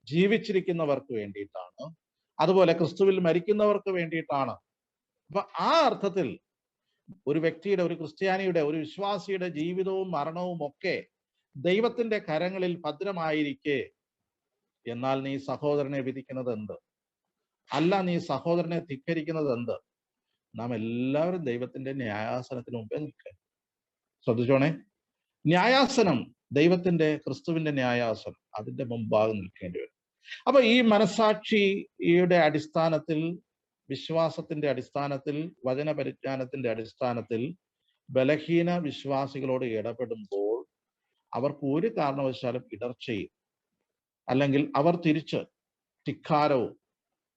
ജീവിച്ചിരിക്കുന്നവർക്ക് വേണ്ടിയിട്ടാണ്. അതുപോലെ ക്രിസ്തുവിൽ മരിക്കുന്നവർക്ക് വേണ്ടിയിട്ടാണ്. അപ്പൊ ആ അർത്ഥത്തിൽ ഒരു വ്യക്തിയുടെ, ഒരു ക്രിസ്ത്യാനിയുടെ, ഒരു വിശ്വാസിയുടെ ജീവിതവും മരണവും ഒക്കെ ദൈവത്തിന്റെ കരങ്ങളിൽ ഭദ്രമായിരിക്കെ, എന്നാൽ നീ സഹോദരനെ വിധിക്കുന്നത് എന്ത്? അല്ല, നീ സഹോദരനെ ധിക്കരിക്കുന്നത് എന്ത്? നാം എല്ലാവരും ദൈവത്തിന്റെ ന്യായാസനത്തിന് മുമ്പേ നിൽക്കുക. ശ്രദ്ധിച്ചോണേ, ന്യായാസനം, ദൈവത്തിന്റെ ക്രിസ്തുവിന്റെ ന്യായാസനം, അതിന്റെ മുമ്പാകെ നിൽക്കേണ്ടി വരും. അപ്പൊ ഈ മനസാക്ഷിയുടെ അടിസ്ഥാനത്തിൽ, വിശ്വാസത്തിന്റെ അടിസ്ഥാനത്തിൽ, വചനപരിജ്ഞാനത്തിന്റെ അടിസ്ഥാനത്തിൽ ബലഹീന വിശ്വാസികളോട് ഇടപെടുമ്പോൾ അവർക്ക് ഒരു കാരണവശാലും ഇടർച്ചയും അല്ലെങ്കിൽ അവർ തിരിച്ച് ധിക്കാരവും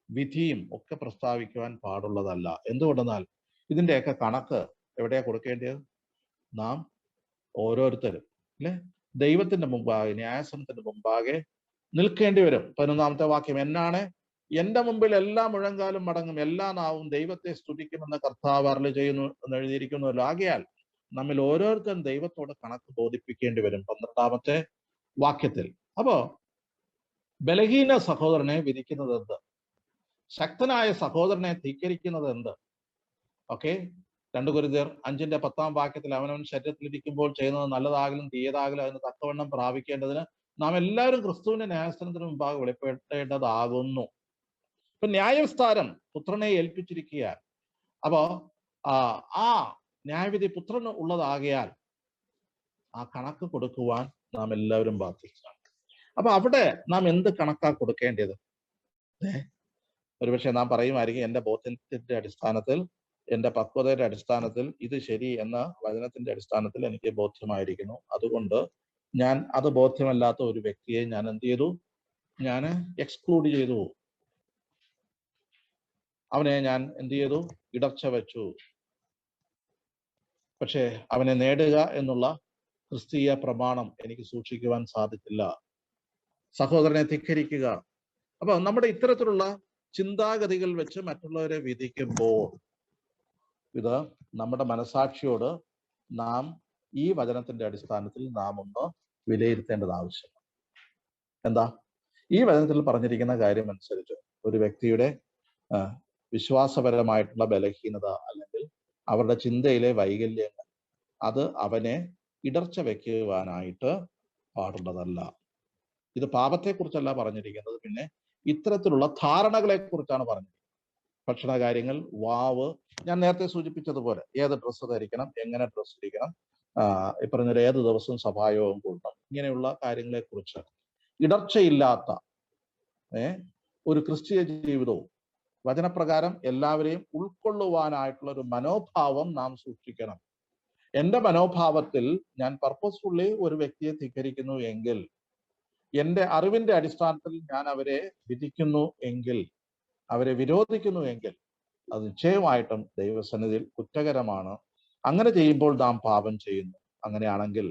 വിധിയും ഒക്കെ പ്രസ്താവിക്കുവാൻ പാടുള്ളതല്ല. എന്തുകൊണ്ടെന്നാൽ ഇതിന്റെയൊക്കെ കണക്ക് എവിടെയാ കൊടുക്കേണ്ടത്? നാം ഓരോരുത്തരും അല്ലെ ദൈവത്തിന്റെ മുമ്പാകെ, ന്യായാസനത്തിന്റെ മുമ്പാകെ നിൽക്കേണ്ടി വരും. 11-ാമത്തെ വാക്യം, എന്നാണ് എന്റെ മുമ്പിൽ എല്ലാ മുഴങ്കാലും മടങ്ങും, എല്ലാ നാവും ദൈവത്തെ സ്തുതിക്കുമെന്ന് കർത്താവ് അരുളി ചെയ്യുന്നു എന്ന് എഴുതിയിരിക്കുന്നുവല്ലോ. ആകയാൽ നമ്മിൽ ഓരോരുത്തരും ദൈവത്തോട് കണക്ക് ബോധിപ്പിക്കേണ്ടി വരും. 12-ാമത്തെ വാക്യത്തിൽ. അപ്പോ ബലഹീന സഹോദരനെ വിധിക്കുന്നത് എന്ത്? ശക്തനായ സഹോദരനെ ധിക്കരിക്കുന്നത് എന്ത്? ഓക്കെ, 2 കൊരിന്ത്യർ 5:10 അവനവൻ ശരീരത്തിലിരിക്കുമ്പോൾ ചെയ്യുന്നത് നല്ലതാകലും തീയതാകലും അതിന് തക്കവണ്ണം പ്രാപിക്കേണ്ടതിന് നാം എല്ലാവരും ക്രിസ്തുവിന്റെ ന്യായസ്ഥാനത്തിന് മുമ്പാകെ വെളിപ്പെട്ടേണ്ടതാകുന്നു. ഇപ്പൊ ന്യായവിസ്താരം പുത്രനെ ഏൽപ്പിച്ചിരിക്കുക. അപ്പോ ആ ന്യായവിധി പുത്രന് ഉള്ളതാകയാൽ ആ കണക്ക് കൊടുക്കുവാൻ നാം എല്ലാവരും ബാധ്യസ്ഥരാണ്. അപ്പൊ അവിടെ നാം എന്ത് കണക്കാ കൊടുക്കേണ്ടത്? ഒരുപക്ഷെ നാം പറയുമായിരിക്കും, എന്റെ ബോധ്യത്തിന്റെ അടിസ്ഥാനത്തിൽ, എന്റെ പക്വതയുടെ അടിസ്ഥാനത്തിൽ ഇത് ശരി എന്ന വചനത്തിന്റെ അടിസ്ഥാനത്തിൽ എനിക്ക് ബോധ്യമായിരിക്കുന്നു. അതുകൊണ്ട് ഞാൻ അത് ബോധ്യമല്ലാത്ത ഒരു വ്യക്തിയെ ഞാൻ എന്ത് ചെയ്തു? ഞാൻ എക്സ്ക്ലൂഡ് ചെയ്തു. അവനെ ഞാൻ എന്ത് ചെയ്തു? ഇടർച്ച വെച്ചു. പക്ഷേ അവനെ നേടുക എന്നുള്ള ക്രിസ്തീയ പ്രമാണം എനിക്ക് സൂക്ഷിക്കുവാൻ സാധിച്ചില്ല. സഹോദരനെ ധിക്കരിക്കുക. അപ്പൊ നമ്മുടെ ഇത്തരത്തിലുള്ള ചിന്താഗതികൾ വെച്ച് മറ്റുള്ളവരെ വിധിക്കുമ്പോൾ ഇത് നമ്മുടെ മനസാക്ഷിയോട് നാം ഈ വചനത്തിന്റെ അടിസ്ഥാനത്തിൽ നാം ഒന്ന് വിലയിരുത്തേണ്ടത് ആവശ്യമാണ്. എന്താ? ഈ വചനത്തിൽ പറഞ്ഞിരിക്കുന്ന കാര്യം അനുസരിച്ച് ഒരു വ്യക്തിയുടെ വിശ്വാസപരമായിട്ടുള്ള ബലഹീനത അല്ലെങ്കിൽ അവരുടെ ചിന്തയിലെ വൈകല്യങ്ങൾ അത് അവനെ ഇടർച്ച വയ്ക്കുവാനായിട്ട് പാടുള്ളതല്ല. ഇത് പാപത്തെക്കുറിച്ചല്ല പറഞ്ഞിരിക്കുന്നത്, പിന്നെ ഇത്തരത്തിലുള്ള ധാരണകളെ കുറിച്ചാണ് പറഞ്ഞിരിക്കുന്നത്. ഭക്ഷണ കാര്യങ്ങൾ, വാവ്, ഞാൻ നേരത്തെ സൂചിപ്പിച്ചതുപോലെ ഏത് ഡ്രസ്സ് ധരിക്കണം, എങ്ങനെ ഡ്രസ്സ് ധരിക്കണം, ഈ പറഞ്ഞ ഏത് ദിവസവും സഭായോഗം കൂടണം, ഇങ്ങനെയുള്ള കാര്യങ്ങളെ കുറിച്ച് ഇടർച്ചയില്ലാത്ത ഒരു ക്രിസ്തീയ ജീവിതവും വചനപ്രകാരം എല്ലാവരെയും ഉൾക്കൊള്ളുവാനായിട്ടുള്ള ഒരു മനോഭാവം നാം സൂക്ഷിക്കണം. എന്റെ മനോഭാവത്തിൽ ഞാൻ പർപ്പസ്ഫുള്ളി ഒരു വ്യക്തിയെ ധിക്കരിക്കുന്നു എങ്കിൽ, എന്റെ അറിവിന്റെ അടിസ്ഥാനത്തിൽ ഞാൻ അവരെ വിധിക്കുന്നു എങ്കിൽ, അവരെ വിരോധിക്കുന്നു എങ്കിൽ, അത് നിശ്ചയമായിട്ടും ദൈവസന്നിധിയിൽ കുറ്റകരമാണ്. അങ്ങനെ ചെയ്യുമ്പോൾ നാം പാപം ചെയ്യുന്നു. അങ്ങനെയാണെങ്കിൽ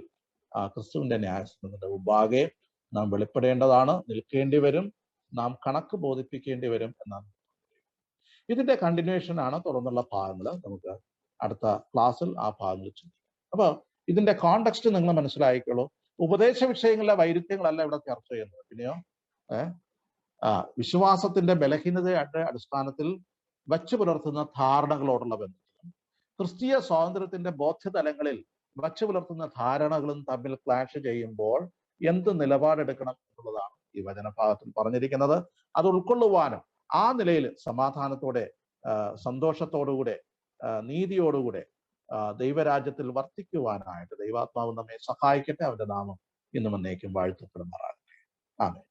ക്രിസ്തുവിന്റെ ന്യായസ്ഥാനത്തിന്റെ മുമ്പാകെ നാം വെളിപ്പെടേണ്ടതാണ്, നിൽക്കേണ്ടി വരും, നാം കണക്ക് ബോധിപ്പിക്കേണ്ടി വരും എന്നാണ്. ഇതിന്റെ കണ്ടിന്യൂഷൻ ആണ് തുടർന്നുള്ള ഭാഗങ്ങൾ. നമുക്ക് അടുത്ത ക്ലാസ്സിൽ ആ ഭാഗങ്ങൾ ചിന്തിക്കാം. അപ്പൊ ഇതിന്റെ കോണ്ടെക്സ്റ്റ് നിങ്ങൾ മനസ്സിലാക്കിക്കോളൂ. ഉപദേശ വിഷയങ്ങളിലെ വൈരുദ്ധ്യങ്ങളല്ല ഇവിടെ ചർച്ച ചെയ്യുന്നത്. പിന്നെയോ വിശ്വാസത്തിന്റെ ബലഹീനതയുടെ അടിസ്ഥാനത്തിൽ വച്ചു പുലർത്തുന്ന ധാരണകളോടുള്ള ബന്ധത്തിലും ക്രിസ്തീയ സ്വാതന്ത്ര്യത്തിന്റെ ബോധ്യതലങ്ങളിൽ വച്ചു പുലർത്തുന്ന ധാരണകളും തമ്മിൽ ക്ലാഷ് ചെയ്യുമ്പോൾ എന്ത് നിലപാടെടുക്കണം എന്നുള്ളതാണ് ഈ വചനഭാഗത്തിൽ പറഞ്ഞിരിക്കുന്നത്. അത് ഉൾക്കൊള്ളുവാനും ആ നിലയിൽ സമാധാനത്തോടെ, സന്തോഷത്തോടുകൂടെ, നീതിയോടുകൂടെ ദൈവരാജ്യത്തിൽ വർത്തിക്കുവാനായിട്ട് ദൈവാത്മാവ് നമ്മെ സഹായിക്കട്ടെ. അവന്റെ നാമം ഇന്നും എന്നേക്കും വാഴ്ത്തപ്പെടുമാറാകട്ടെ. ആമേൻ.